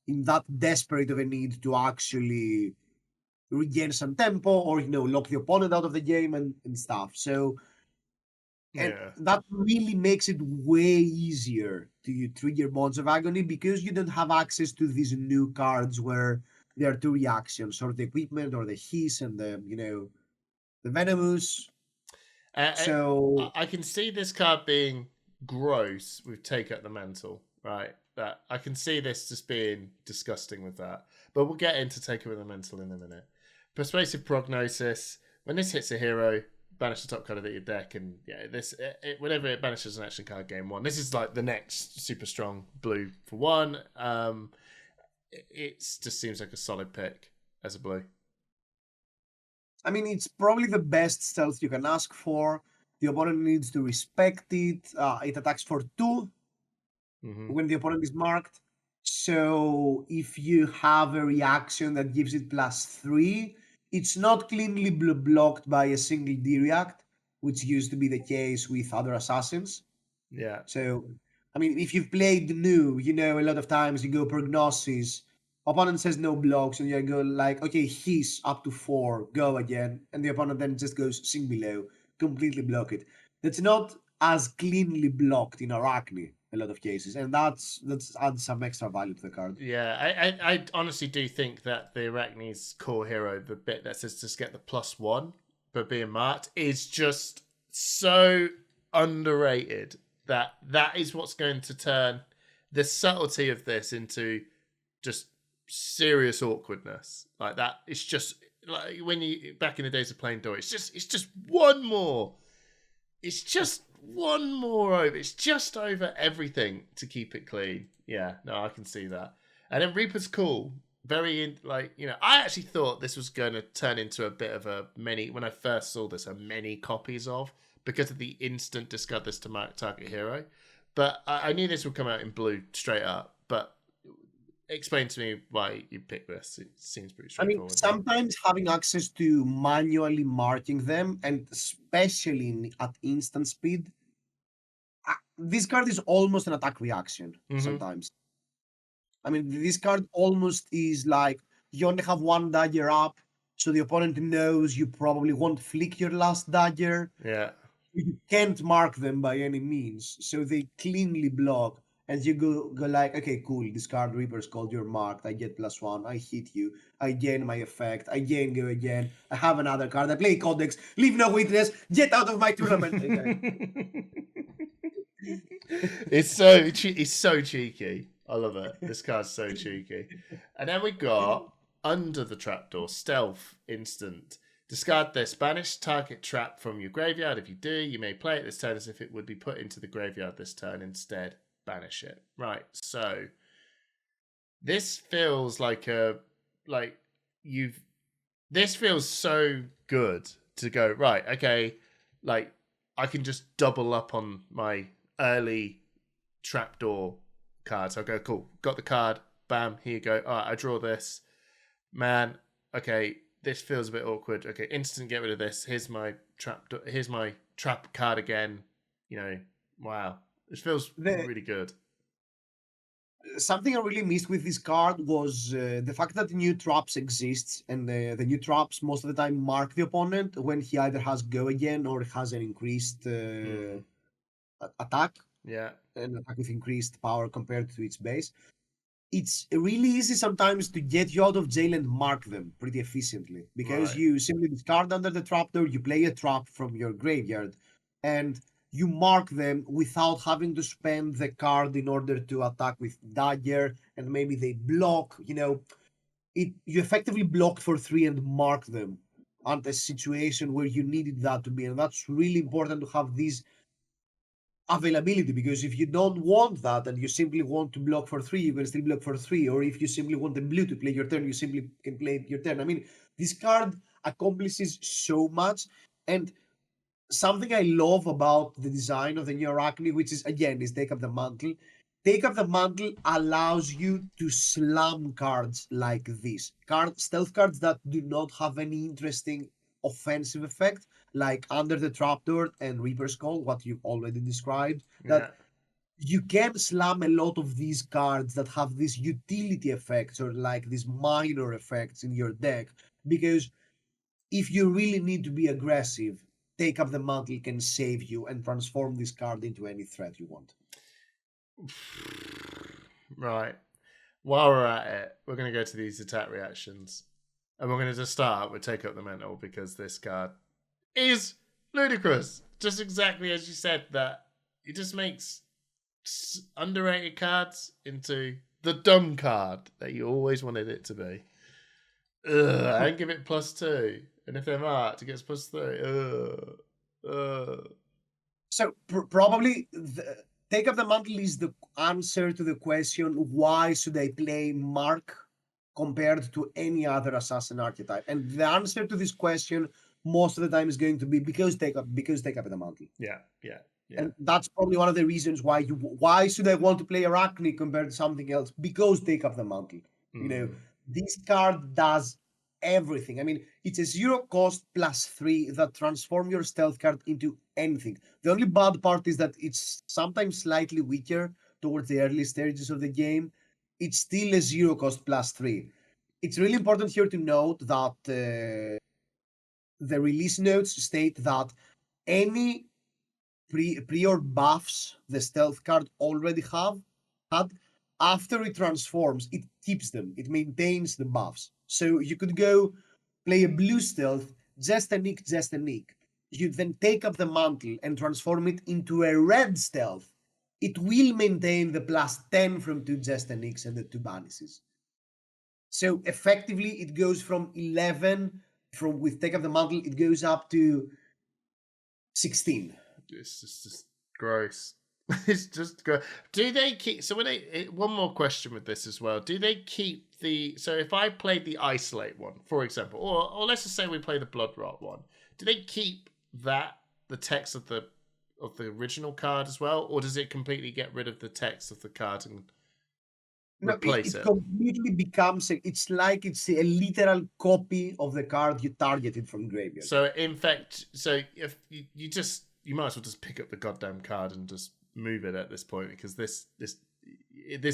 in that desperate of a need to actually regain some tempo or lock the opponent out of the game and stuff. So and Yeah. that really makes it way easier to trigger Bonds of Agony because you don't have access to these new cards where there are 2 reactions, or the equipment, or the hiss, and the venomous. So I can see this card being gross with Take Up the Mantle, right? That I can see this just being disgusting with that. But we'll get into Take Up the Mantle in a minute. Persuasive Prognosis. When this hits a hero, banish the top card of your deck, and whenever it banishes an action card game 1. This is like the next super strong blue for 1. It just seems like a solid pick as a blue. I mean, it's probably the best stealth you can ask for. The opponent needs to respect it. It attacks for 2 when the opponent is marked. So if you have a reaction that gives it +3, it's not cleanly blocked by a single D-react, which used to be the case with other assassins. Yeah. So, I mean, if you've played new, a lot of times you go Prognosis, opponent says no blocks, and you go like, okay, he's up to 4, go again, and the opponent then just goes sing below, completely block it. That's not as cleanly blocked in Arakni a lot of cases, and that's adds some extra value to the card. Yeah, I honestly do think that the Arachni's core hero, the bit that says just get the +1 for being marked, is just so underrated that is what's going to turn the subtlety of this into just serious awkwardness. Like that, it's just like when you back in the days of playing Door, it's just one more. It's just one more over. It's just over everything to keep it clean. Yeah, no, I can see that. And then Reaper's cool. Very I actually thought this was going to turn into a bit of a many. When I first saw this, a many copies of, because of the instant discard this to mark target hero. But I knew this would come out in blue straight up. But explain to me why you picked this. It seems pretty I mean, straightforward. sometimes having access to manually marking them, and especially at instant speed, this card is almost an attack reaction sometimes. I mean, this card almost is like you only have 1 dagger up, so the opponent knows you probably won't flick your last dagger. Yeah. You can't mark them by any means, so they cleanly block. And you go like, okay, cool, this card Reaper's called, you're marked, I get +1, I hit you, I gain my effect, I gain go again, I have another card, I play Codex, leave no witness, get out of my tournament. It's so cheeky. I love it. This card's so cheeky. And then we got Under the Trapdoor, Stealth, instant. Discard this. Banish target trap from your graveyard. If you do, you may play it this turn as if it would be put into the graveyard this turn. Instead, banish it. Right, so this feels like this feels so good to go, right, okay, like I can just double up on my early trapdoor cards. I'll go, cool, got the card, bam, here you go. All right, I draw this. Man, okay, this feels a bit awkward. Okay, instant get rid of this. Here's my trap card again. Wow. It feels really good. Something I really missed with this card was the fact that new traps exist, and the new traps most of the time mark the opponent when he either has go again or has an increased attack. Yeah. An attack with increased power compared to its base. It's really easy sometimes to get you out of jail and mark them pretty efficiently, because you simply discard under the trapdoor, you play a trap from your graveyard, and you mark them without having to spend the card in order to attack with Dagger, and maybe they block. You effectively blocked for 3 and mark them at a situation where you needed that to be, and that's really important to have these availability, because if you don't want that and you simply want to block for 3, you can still block for 3, or if you simply want the blue to play your turn, you simply can play your turn. I mean, this card accomplishes so much, and something I love about the design of the new Arakni, which is again is Take Up the Mantle. Take Up the Mantle allows you to slam cards like this, stealth cards that do not have any interesting offensive effect, like Under the Trapdoor and Reaper's Call, what you've already described, that you can slam a lot of these cards that have these utility effects or like these minor effects in your deck, because if you really need to be aggressive, Take Up the Mantle can save you and transform this card into any threat you want. Right. While we're at it, we're going to go to these attack reactions. And we're going to just start with Take Up the Mantle, because this card is ludicrous. Just exactly as you said, that it just makes underrated cards into the dumb card that you always wanted it to be. And give it +2. And if they're marked, it gets +3. So probably Take Up the Mantle is the answer to the question, why should I play Mark compared to any other assassin archetype? And the answer to this question most of the time is going to be because Take Up the Mantle. Yeah. And that's probably one of the reasons why should I want to play Arakni compared to something else? Because Take Up the Mantle. This card does everything. I mean, it's a 0 cost +3 that transforms your stealth card into anything. The only bad part is that it's sometimes slightly weaker towards the early stages of the game. It's still a 0 cost +3. It's really important here to note that the release notes state that any prior buffs the stealth card already had, after it transforms, it keeps them. It maintains the buffs. So you could go play a blue stealth, just a nick. You then Take Up the Mantle and transform it into a red stealth. It will maintain the +10 from 2 just a nicks and the 2 banishes. So effectively, it goes from 11 with Take Up the Mantle. It goes up to 16. It's just gross. It's just gross. Do they keep? So one more question with this as well. Do they keep so if I played the Isolate one, for example, or let's just say we play the Blood Rot one, do they keep the text of the original card as well, or does it completely get rid of the text of the card and replace it? It completely becomes it's like it's a literal copy of the card you targeted from graveyard. So in fact, if you might as well just pick up the goddamn card and just move it at this point, because this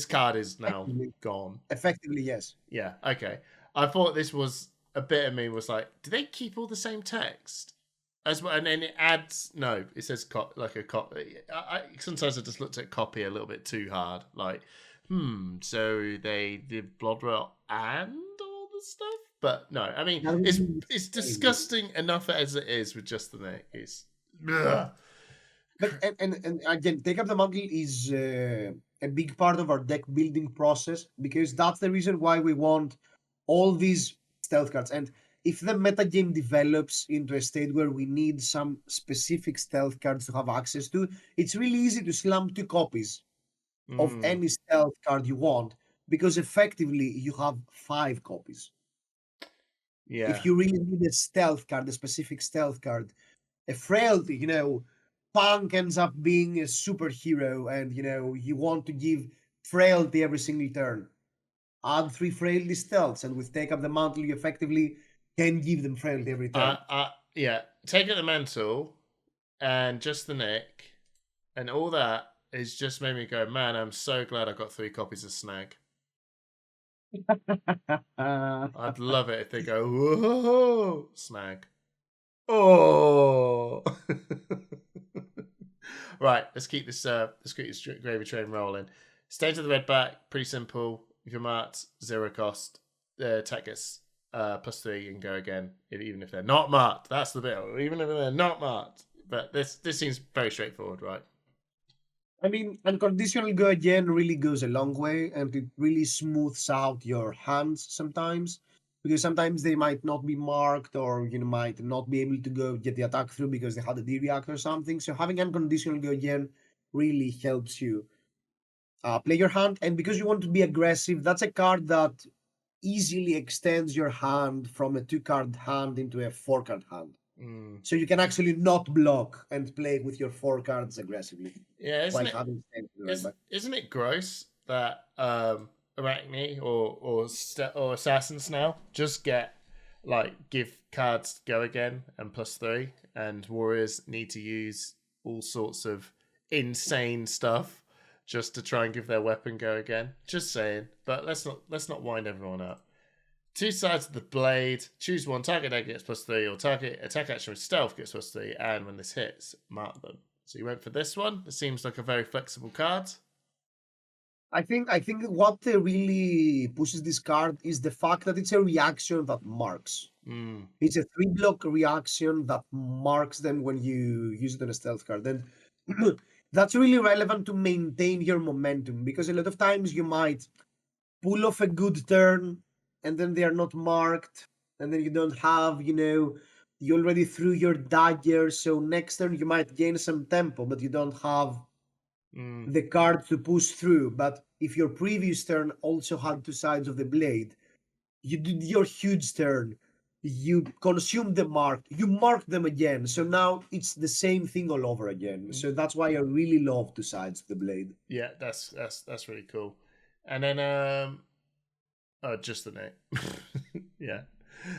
card is now gone. Effectively, yes. Yeah, okay. I thought this was a bit of me was like, do they keep all the same text as well? And then it adds it says like a copy. Sometimes I just looked at copy a little bit too hard. Like, so they did Blood Rot and all the stuff. But no, I mean it's disgusting enough as it is with just the name. It's But and again, Take Up the Mantle is a big part of our deck building process, because that's the reason why we want all these stealth cards. And if the metagame develops into a state where we need some specific stealth cards to have access to, it's really easy to slam 2 copies of any stealth card you want, because effectively you have 5 copies. Yeah. If you really need a stealth card, a specific stealth card, a frailty, Punk ends up being a superhero, and you want to give frailty every single turn. add 3 frailty stealths, and with Take Up the Mantle, you effectively can give them frailty every turn. Yeah, Take Up the Mantle and just the Nick and all that is just made me go, man, I'm so glad I got 3 copies of Snag. I'd love it if they go, whoa, Snag. Oh. Right, let's keep this gravy train rolling. Stay to the red back, pretty simple. If you're marked, 0 cost. The attack gets +3 and go again, even if they're not marked. That's the bit. Even if they're not marked. But this seems very straightforward, right? I mean, unconditional go again really goes a long way, and it really smooths out your hands sometimes. Because sometimes they might not be marked, or you might not be able to go get the attack through because they had a D-react or something. So having unconditional go again really helps you play your hand. And because you want to be aggressive, that's a card that easily extends your hand from a 2-card hand into a 4-card hand. So you can actually not block and play with your 4 cards aggressively. Yeah, isn't it gross that Arakni or assassins now just get give cards go again and +3, and warriors need to use all sorts of insane stuff just to try and give their weapon go again. Just saying, but let's not wind everyone up. 2 sides of the blade. Choose one. Target dagger gets +3, or target attack action with stealth gets +3. And when this hits, mark them. So you went for this one. It seems like a very flexible card. I think what really pushes this card is the fact that it's a reaction that marks. It's a 3-block reaction that marks them when you use it on a stealth card. And that's really relevant to maintain your momentum, because a lot of times you might pull off a good turn and then they are not marked, and then you don't have, you already threw your dagger, so next turn you might gain some tempo, but you don't have the card to push through. But if your previous turn also had 2 sides of the blade, you did your huge turn, you consumed the mark, you marked them again, so now it's the same thing all over again. So that's why I really love 2 sides of the blade. Yeah, that's really cool. And then just the name. Yeah.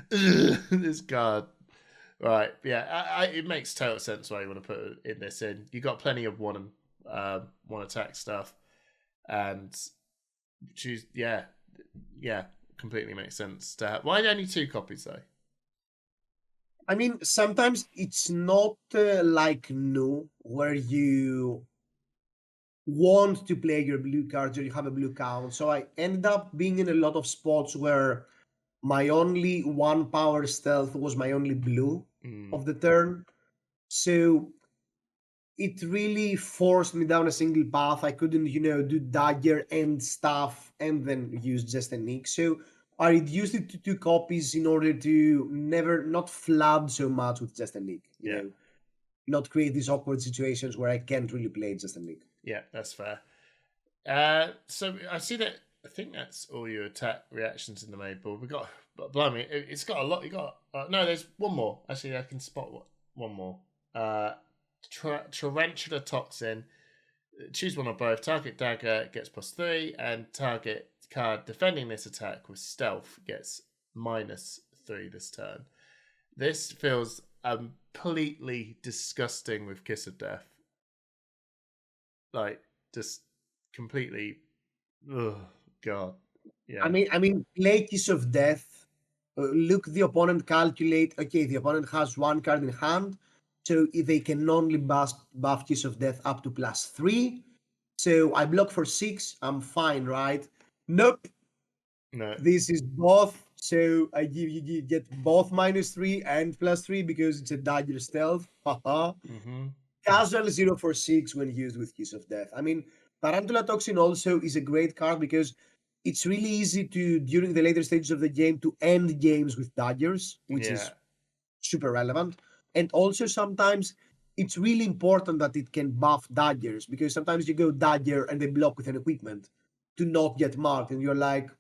This card. Right, yeah, it makes total sense why you want to put this in. You got plenty of one attack stuff, and choose. Yeah, completely makes sense to have. Why only 2 copies though? I mean, sometimes it's not like no, where you want to play your blue cards or you have a blue count. So I ended up being in a lot of spots where my only 1 power stealth was my only blue of the turn. So it really forced me down a single path. I couldn't, do dagger and stuff and then use just a nick. So I reduced it to 2 copies in order to not flood so much with just a nick. You know, not create these awkward situations where I can't really play just a nick. Yeah, that's fair. So I see that. I think that's all your attack reactions in the main board. We got, but blimey, it's got a lot. You got no. There's one more. Actually, I can spot one more. Tarantula Toxin. Choose one or both. Target dagger gets +3, and target card defending this attack with stealth gets -3 this turn. This feels completely disgusting with Kiss of Death. Like, just completely. Oh God. Yeah. I mean, play Kiss of Death. Look, the opponent calculate. Okay, the opponent has 1 card in hand, so they can only buff Kiss of Death up to +3. So I block for 6. I'm fine, right? Nope. No. This is both. So I you get both -3 and +3 because it's a dagger stealth. Haha. Casual 0 for 6 when used with Kiss of Death. I mean, Tarantula Toxin also is a great card because it's really easy to, during the later stages of the game, to end games with daggers, which is super relevant. And also sometimes it's really important that it can buff daggers, because sometimes you go dagger and they block with an equipment to not get marked, and you're like,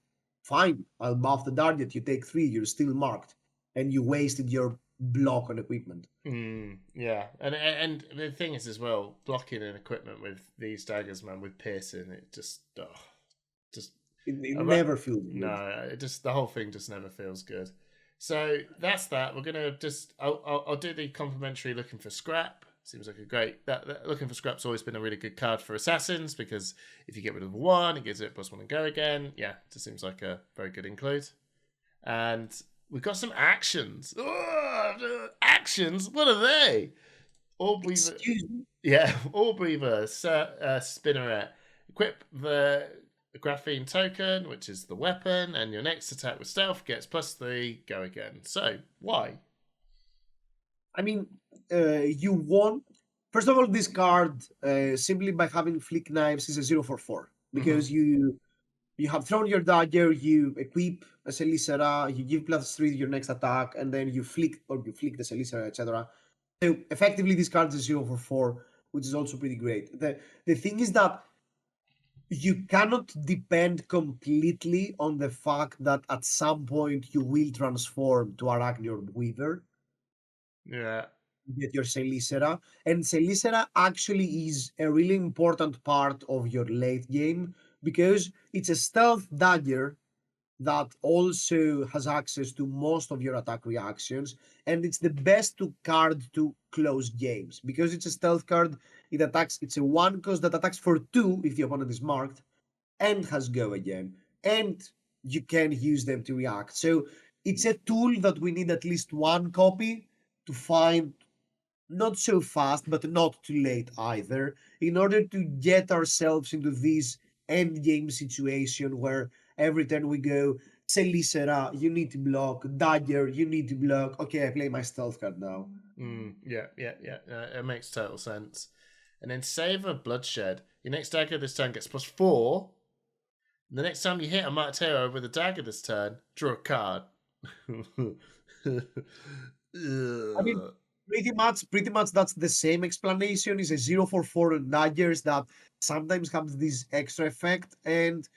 fine, I'll buff the dagger, you take 3, you're still marked, and you wasted your block on equipment. Yeah, and the thing is as well, blocking an equipment with these daggers, man, with piercing, it just It But never feels good. no, it just the whole thing just never feels good. So that's that. We're gonna just I'll do the complimentary looking for scrap. Seems like a great that looking for scrap's always been a really good card for assassins because if you get rid of one, it gives it +1 and go again. Yeah, it just seems like a very good include. And we've got some actions. Actions? What are they? Orb-Weaver. Excuse me. Yeah, Orb-Weaver, Spinneret. Equip the Graphene token, which is the weapon, and your next attack with stealth gets +3, go again. So, why? I mean, you want. First of all, this card, simply by having flick knives, is a 0/4 because you have thrown your dagger, you equip a Chelicerae, you give +3 to your next attack, and then you flick the Chelicerae, etc. So effectively, this card is 0/4, which is also pretty great. The thing is that you cannot depend completely on the fact that at some point you will transform to Arakni Orb-Weaver. Yeah. Get your Chelicerae. And Chelicerae actually is a really important part of your late game because it's a stealth dagger that also has access to most of your attack reactions, and it's the best card to close games because it's a stealth card. It's a 1 cost that attacks for 2 if the opponent is marked and has go again, and you can use them to react. So it's a tool that we need at least 1 copy to find, not so fast but not too late either, in order to get ourselves into this end game situation where every turn we go, Chelicerae, you need to block, Dagger, you need to block. Okay, I play my stealth card now. Yeah. It makes total sense. And then Savor Bloodshed. Your next dagger this turn gets +4. The next time you hit a Martero with a dagger this turn, draw a card. I mean, pretty much that's the same explanation. Is a 0/4 daggers that sometimes have this extra effect. And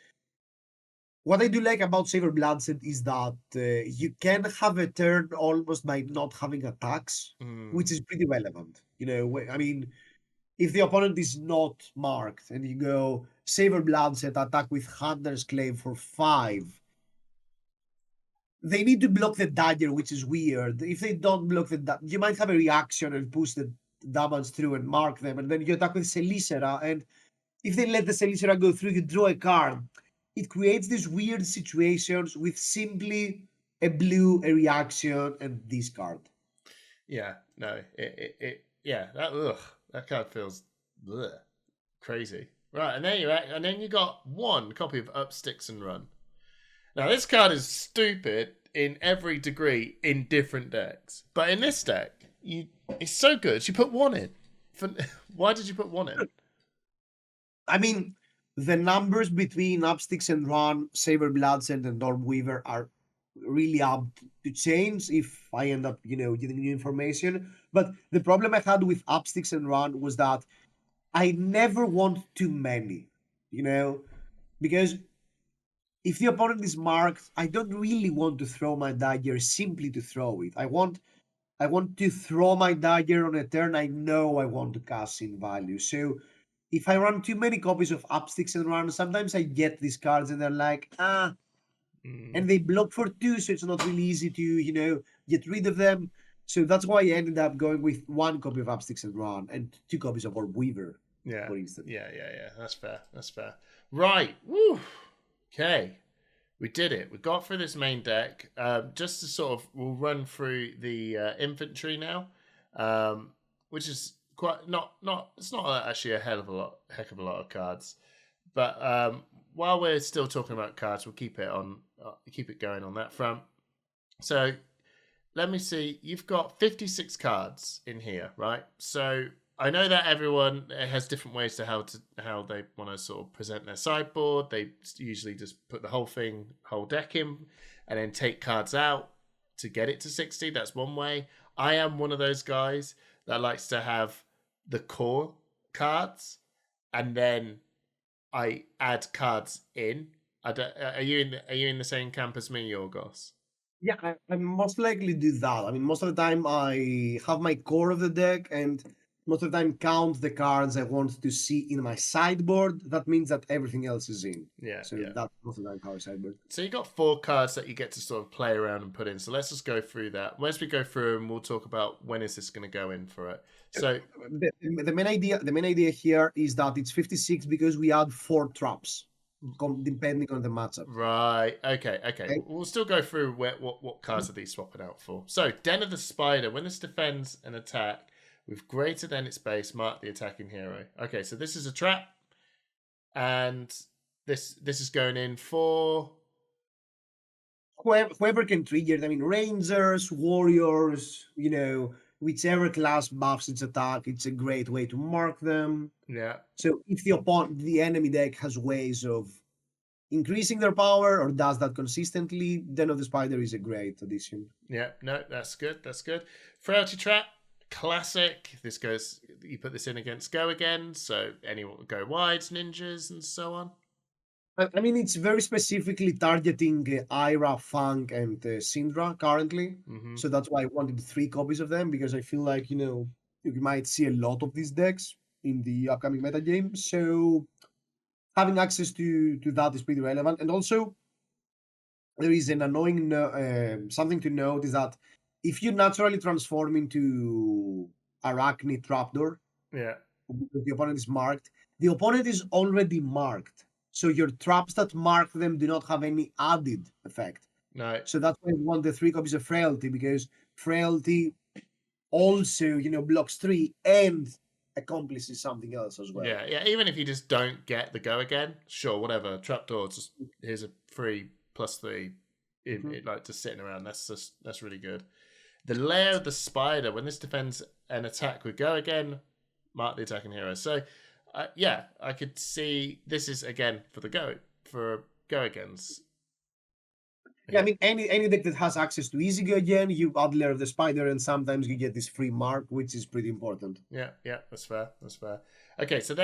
what I do like about Saver Bloodshed is that you can have a turn almost by not having attacks, which is pretty relevant. I mean, if the opponent is not marked and you go Saver Bloodshed, attack with Hunter's Klaive for 5, they need to block the dagger, which is weird. If they don't block the dagger, you might have a reaction and push the damage through and mark them, and then you attack with Chelicerae, and if they let the Chelicerae go through, you draw a card. It creates these weird situations with simply a blue, a reaction, and this card. Yeah, no, that card feels crazy. Right, and then you got 1 copy of Up Sticks and Run. Now this card is stupid in every degree in different decks, but in this deck, it's so good. You put 1 in. Why did you put 1 in? I mean, the numbers between Upsticks and Run, Saber Bloodshed, and Orb-Weaver are really up to change if I end up, getting new information. But the problem I had with Upsticks and Run was that I never want too many, because if the opponent is marked, I don't really want to throw my dagger simply to throw it. I want to throw my dagger on a turn I know I want to cast in value. So if I run too many copies of Upsticks and Run, sometimes I get these cards and they're like, and they block for 2, so it's not really easy to, get rid of them. So that's why I ended up going with 1 copy of Upsticks and Run and 2 copies of Orb-Weaver, for instance. Yeah. That's fair. Right. Woo. Okay. We did it. We got through this main deck. Just to we'll run through the infantry now, which is quite it's not actually a heck of a lot of cards, but while we're still talking about cards, we'll keep it going on that front. So let me see. You've got 56 cards in here, right? So I know that everyone has different ways to how they want to sort of present their sideboard. They usually just put the whole deck in, and then take cards out to get it to 60. That's one way. I am one of those guys that likes to have the core cards, and then I add cards in. Are you in the same camp as me, Yorgos? Yeah, I most likely do that. I mean, most of the time I have my core of the deck, and most of the time count the cards I want to see in my sideboard. That means that everything else is in. Yeah, So yeah. that's most of the time how I sideboard. So you got 4 cards that you get to sort of play around and put in. So let's just go through that. As we go through, and we'll talk about when is this going to go in for it. So The main idea here is that it's 56 because we add 4 traps, depending on the matchup. right, okay. Okay? We'll still go through what cards are these swapping out for. So Den of the Spider, when this defends an attack with greater than its base, mark the attacking hero. Okay, so this is a trap, and this is going in for Whoever can trigger it. I mean, Rangers, Warriors, whichever class buffs its attack, it's a great way to mark them. yeah. So if the enemy deck has ways of increasing their power or does that consistently, Den of the Spider is a great addition. Yeah, no, that's good. That's good. Frailty Trap, classic. This goes. You put this in against Go Again, so anyone go wides, ninjas, and so on. I mean, it's very specifically targeting Ira, Funk, and Syndra currently. Mm-hmm. So that's why I wanted 3 copies of them, because I feel like, you might see a lot of these decks in the upcoming metagame. So having access to that is pretty relevant. And also, there is an annoying something to note is that if you naturally transform into Arakni Trapdoor, Yeah. because the opponent is marked, the opponent is already marked. So your traps that mark them do not have any added effect. No. So that's why we want the 3 copies of Frailty, because Frailty also, blocks 3 and accomplishes something else as well. Yeah. Even if you just don't get the Go Again, sure, whatever. Trapdoor, just here's a free +3. Like just sitting around. That's really good. The Lair of the Spider, when this defends an attack with Go Again, mark the attacking hero. So yeah, I could see this is again for Go Agains. Yeah, I mean, any deck that has access to Easy Go Again, you add Lair of the Spider, and sometimes you get this free mark, which is pretty important. Yeah, that's fair. Okay, so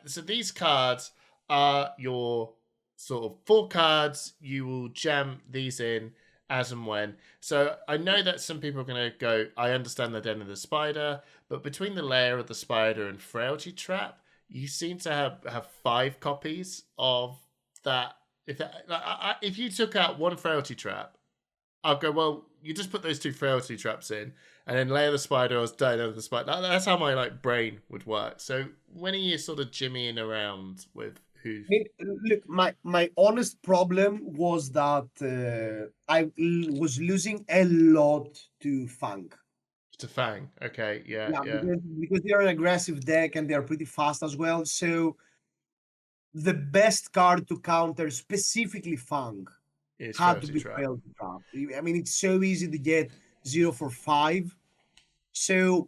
so these cards are your sort of 4 cards. You will jam these in as and when. So I know that some people are going to go, I understand the Den of the Spider, but between the Lair of the Spider and Frailty Trap, you seem to have 5 copies of that. If you took out 1 Frailty Trap, I'll go, well, you just put those 2 Frailty Traps in, and then Lair the Spider or Den of the Spider. That's how my brain would work. So when are you sort of jimmying around with who? I mean, look, my honest problem was that I was losing a lot to Funk. To Fang. Okay, yeah. Because they're an aggressive deck and they're pretty fast as well. So the best card to counter specifically Fang It's had to Frailty be Trap. Frailty Trap. I mean, it's so easy to get 0 for 5. So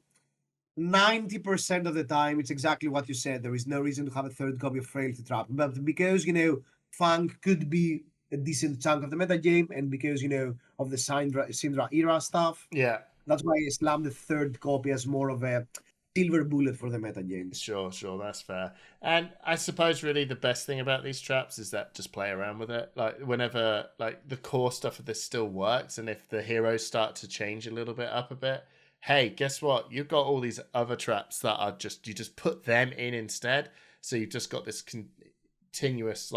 90% of the time, it's exactly what you said. There is no reason to have a 3rd copy of Frailty Trap. But because, Fang could be a decent chunk of the metagame, and because, of the Syndra era stuff, Yeah. that's why I slammed the 3rd copy as more of a silver bullet for the metagame. Sure, that's fair. And I suppose really the best thing about these traps is that just play around with it. Like whenever the core stuff of this still works, and if the heroes start to change a little bit up a bit, hey, guess what? You've got all these other traps that are you just put them in instead. So you've just got this continuous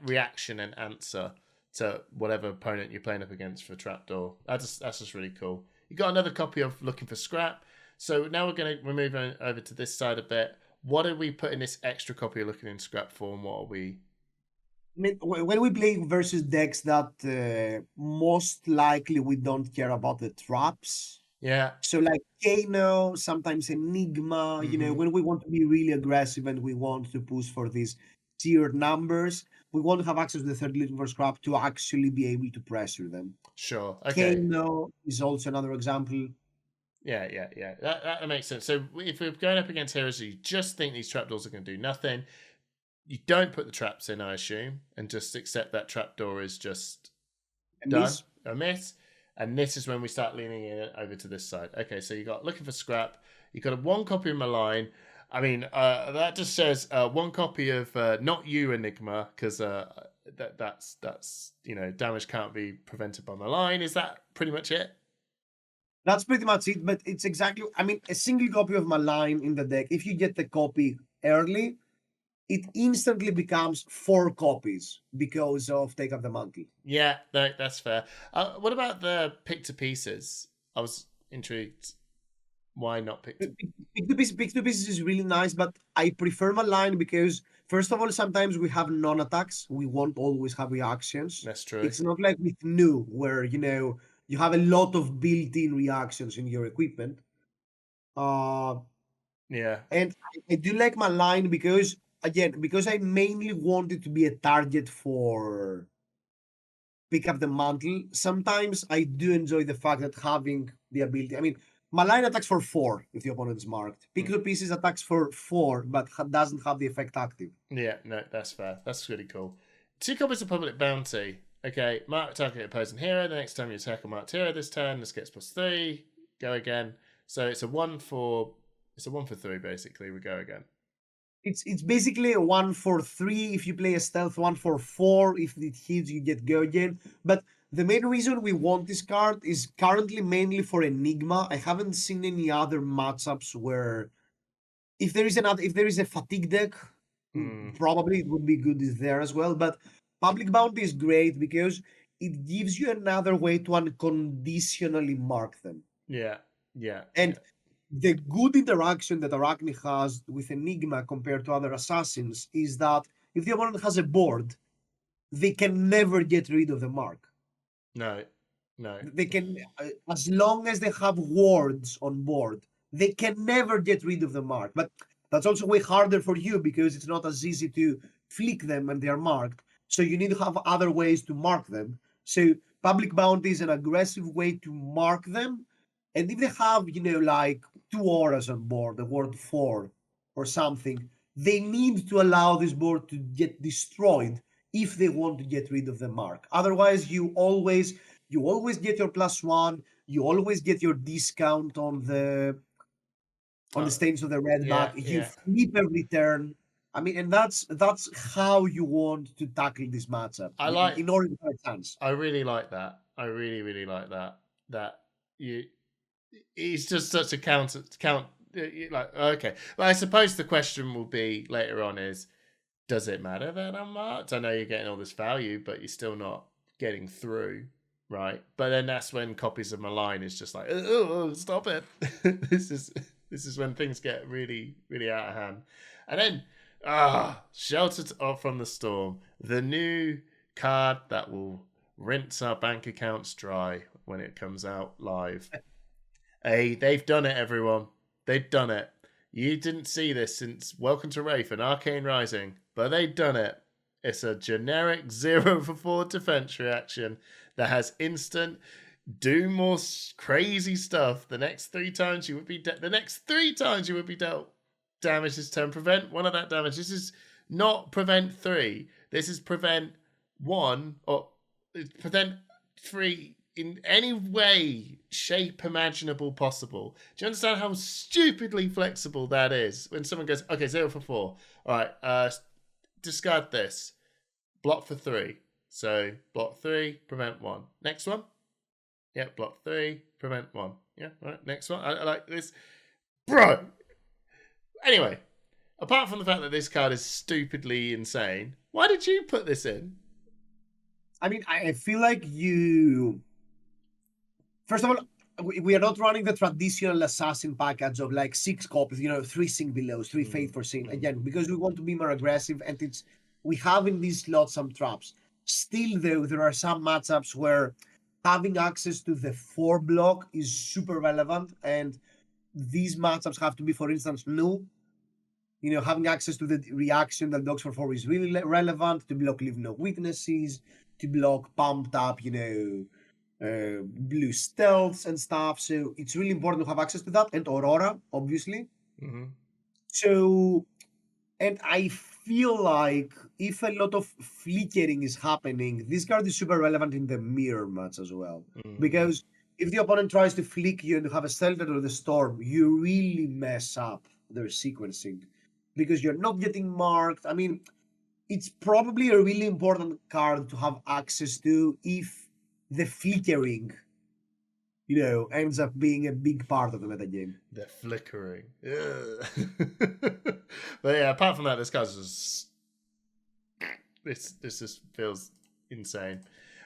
reaction and answer to whatever opponent you're playing up against for trapdoor. That's just really cool. You got another copy of Looking for Scrap. So now we're moving over to this side a bit. What are we putting this extra copy of Looking in Scrap for, and what are we? I mean, when we play versus decks that most likely we don't care about the traps. Yeah. So Kano, sometimes Enigma, when we want to be really aggressive and we want to push for these tiered numbers, we want to have access to the 3rd Looking for Scrap to actually be able to pressure them. Sure. Okay. Kano is also another example. Yeah. That makes sense. So if we're going up against heroes, you just think these trapdoors are going to do nothing. You don't put the traps in, I assume, and just accept that trapdoor is just a miss. And this is when we start leaning in over to this side. Okay, so you got Looking for Scrap. You got a 1 copy of Malign. I mean, that just says 1 copy of Not You Enigma, because that's damage can't be prevented by Malign. Is that pretty much it? That's pretty much it. But it's exactly. I mean, a single copy of Malign in the deck. If you get the copy early, it instantly becomes 4 copies because of Take Up the Mantle. Yeah, no, that's fair. What about the pick to pieces? I was intrigued. Why not pick to? Pick to pieces is really nice, but I prefer Malign because first of all, sometimes we have non-attacks. We won't always have reactions. That's true. It's not like with new, where you have a lot of built-in reactions in your equipment. Uh, Yeah. and I do like Malign because because I mainly want it to be a target for Pick Up the Mantle. Sometimes I do enjoy the fact that having the ability. I mean, Malign attacks for 4 if the opponent is marked. Pick to Pieces attacks for 4, but doesn't have the effect active. Yeah, no, that's fair. That's really cool. 2 copies of Public Bounty. Okay, mark target opposing hero. The next time you attack a marked hero this turn, this gets +3. Go again. So it's a 1 for 3 basically. We go again. It's basically a 1 for 3 if you play a stealth, 1 for 4 if it hits you get go again. But the main reason we want this card is currently mainly for Enigma. I haven't seen any other matchups where if there is a fatigue deck, probably it would be good there as well. But Public Bounty is great because it gives you another way to unconditionally mark them. Yeah, yeah. And the good interaction that Arakni has with Enigma compared to other assassins is that if the opponent has a board, they can never get rid of the mark. No. They can, as long as they have wards on board, they can never get rid of the mark. But that's also way harder for you because it's not as easy to flick them when they are marked. So you need to have other ways to mark them. So Public Bounty is an aggressive way to mark them. And if they have, like 2 auras on board, the word 4 or something, they need to allow this board to get destroyed if they want to get rid of the mark. Otherwise, you always get your +1, you always get your discount on the stains of the red back. You flip every turn. I mean, and that's how you want to tackle this matchup. In order to have a chance. I really like that. I really, really like that. It's just such a count. Like, okay. Well, I suppose the question will be later on is, does it matter that I'm marked? I know you're getting all this value, but you're still not getting through, right? But then that's when copies of Malign is just like, oh, stop it. This is when things get really, really out of hand. And then, Sheltered from the Storm, the new card that will rinse our bank accounts dry when it comes out live. Hey, they've done it, everyone. They've done it. You didn't see this since Welcome to Wraith and Arcane Rising, but they've done it. It's a generic 0 for 4 defense reaction that has instant, do more crazy stuff. The next 3 times you would be dealt damage this turn. Prevent 1 of that damage. This is not prevent 3. This is prevent 1 or prevent 3 in any way, shape imaginable possible. Do you understand how stupidly flexible that is? When someone goes, okay, 0 for 4. All right, discard this. Block for 3. So block 3, prevent 1. Next one. Yeah, block 3, prevent 1. Yeah, right. Next one. I like this. Bro! Anyway, apart from the fact that this card is stupidly insane, why did you put this in? I mean, I feel like you... First of all, we are not running the traditional assassin package of like 6 copies, 3 Sing Belows, 3 Faith for Sin. Again, because we want to be more aggressive and we have in these slots some traps. Still, though, there are some matchups where having access to the 4 block is super relevant, and these matchups have to be, for instance, new. Having access to the reaction that dogs for 4 is really relevant to block Leave No Witnesses, to block pumped up, blue stealths and stuff. So it's really important to have access to that, and Aurora, obviously. So, and I feel like if a lot of flickering is happening, this card is super relevant in the mirror match as well. Because if the opponent tries to flick you and you have a Shelter or the Storm, you really mess up their sequencing because you're not getting marked. I mean, it's probably a really important card to have access to if the flickering ends up being a big part of the metagame. They're flickering. But yeah, apart from that, this guy's just this just feels insane.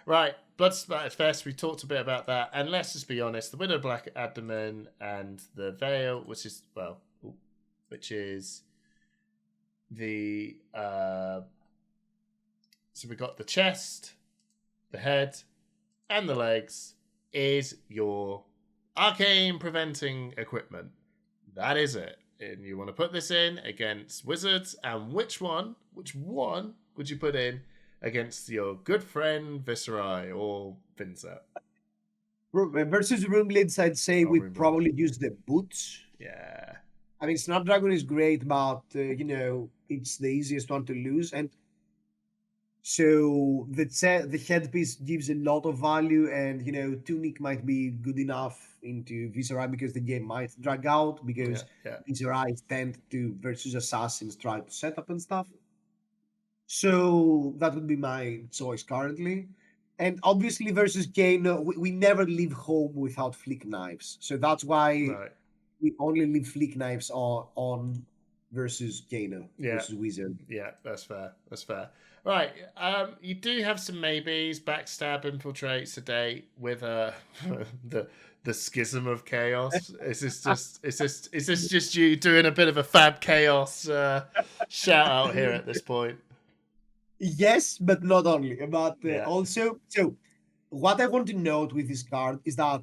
Right, Blood Splattered Fest, we talked a bit about that, and let's just be honest, the Widow Black Abdomen and the Veil, which is the so we got the chest, the head, and the legs is your arcane preventing equipment. That is it. And you want to put this in against wizards, and which one would you put in against your good friend Viscerai or Vincent? Versus Runeblades, I'd say we'd probably use the boots. Yeah. I mean, Snapdragon is great, but, it's the easiest one to lose. And so the headpiece gives a lot of value, and, Tunic might be good enough into Viscerai because the game might drag out, because Viscerai tend to, versus Assassins, try to set up and stuff. So that would be my choice currently. And obviously versus Kano, we never leave home without flick knives. So that's why we only leave flick knives on versus Kano, versus Wizard. Yeah, that's fair. Right, you do have some maybes, backstab, infiltrate, sedate with the schism of chaos. Is this just you doing a bit of a Fab Chaos shout out here at this point? Yes, but not only. But also, so what I want to note with this card is that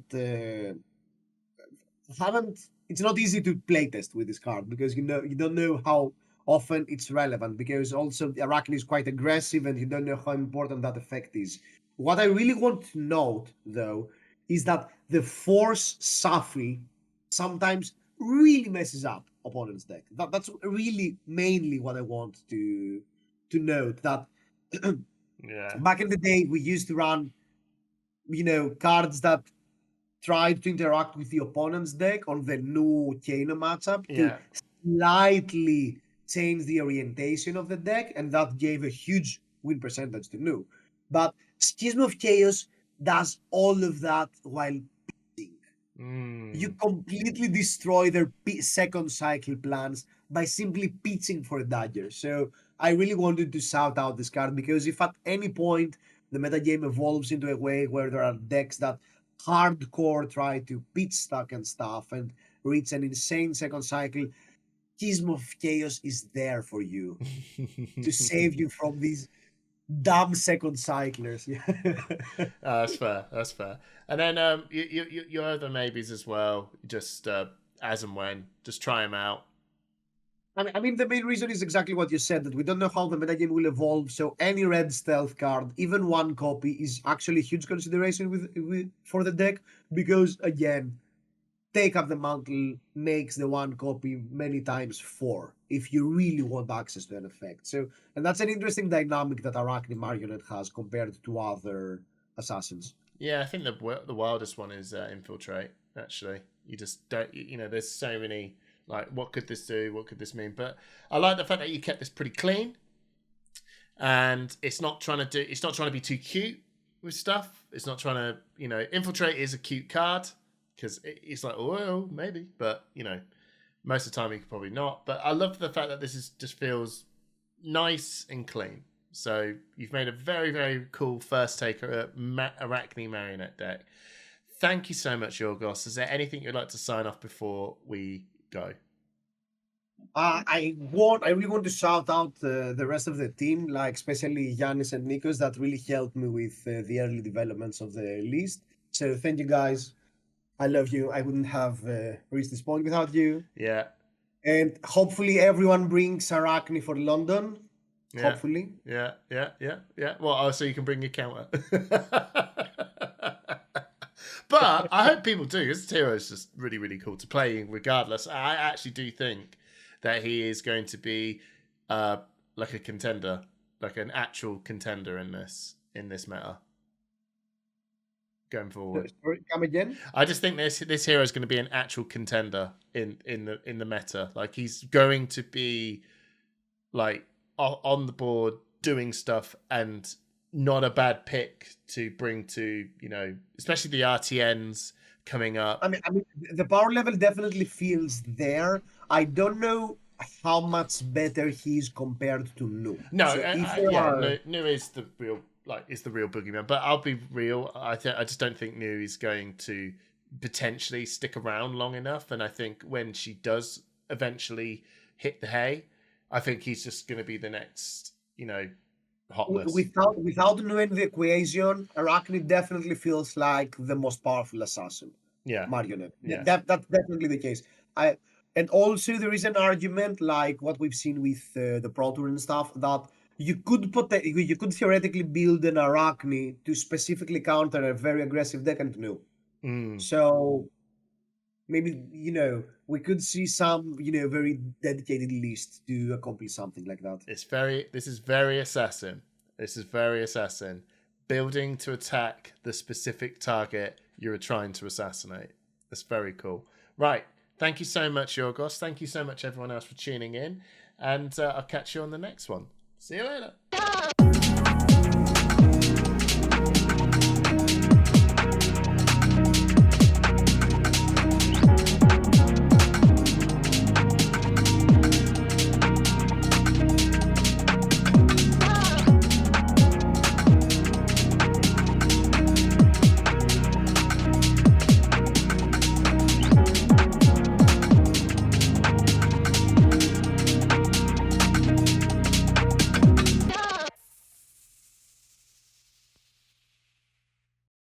it's not easy to playtest with this card, because you don't know how often it's relevant, because also Arakni is quite aggressive and you don't know how important that effect is. What I really want to note, though, is that the Force Shuffle sometimes really messes up opponent's deck. That's really mainly what I want to note, that back in the day we used to run cards that tried to interact with the opponent's deck on the new Kano matchup to slightly change the orientation of the deck, and that gave a huge win percentage to new. But Schism of Chaos does all of that while pitching. You completely destroy their second cycle plans by simply pitching for a Dagger. So I really wanted to shout out this card, because if at any point the metagame evolves into a way where there are decks that hardcore try to pitch stack and stuff and reach an insane second cycle, Schism of Chaos is there for you to save you from these dumb second cyclers. That's fair. And then your other maybes as well, just as and when, just try them out. I mean, the main reason is exactly what you said, that we don't know how the metagame will evolve. So any red stealth card, even one copy, is actually a huge consideration for the deck, because again, Take Up the Mantle makes the one copy many times 4 if you really want access to an effect. So, and that's an interesting dynamic that Arakni Marionette has compared to other assassins. Yeah, I think the wildest one is Infiltrate. Actually, you just don't. There's so many. Like, what could this do? What could this mean? But I like the fact that you kept this pretty clean, and it's not trying to be too cute with stuff. It's not trying to, Infiltrate is a cute card, because it's like, oh, maybe, but most of the time you could probably not. But I love the fact that this just feels nice and clean. So you've made a very, very cool first take at Arakni Marionette deck. Thank you so much, Yorgos. Is there anything you'd like to sign off before we go? I really want to shout out the rest of the team, like especially Giannis and Nikos, that really helped me with the early developments of the list. So thank you guys. I love you. I wouldn't have reached this point without you. Yeah. And hopefully everyone brings Arakni for London. Yeah. Hopefully. Yeah. Well, so you can bring your counter. But I hope people do, because Tiro is just really, really cool to play regardless. I actually do think that he is going to be like a contender, like an actual contender in this meta going forward. Sorry, come again? I just think this hero is going to be an actual contender in the meta. Like, he's going to be like on the board doing stuff, and not a bad pick to bring to, especially the RTNs, coming up. I mean, the power level definitely feels there. I don't know how much better he's compared to Nu. No, So if there yeah, are, Nu is the real boogeyman. But I'll be real. I just don't think Nu is going to potentially stick around long enough. And I think when she does eventually hit the hay, I think he's just going to be the next, hot list. without Nu in the equation, Arakni definitely feels like the most powerful assassin. Yeah, Marionette. yeah. That's definitely the case. And also there is an argument like what we've seen with the Pro Tour and stuff that you could theoretically build an Arakni to specifically counter a very aggressive deck and Nu. So maybe we could see some very dedicated list to accomplish something like that. This is very assassin. Building to attack the specific target you're trying to assassinate. That's very cool. Right. Thank you so much, Yorgos. Thank you so much, everyone else, for tuning in. And I'll catch you on the next one. See you later.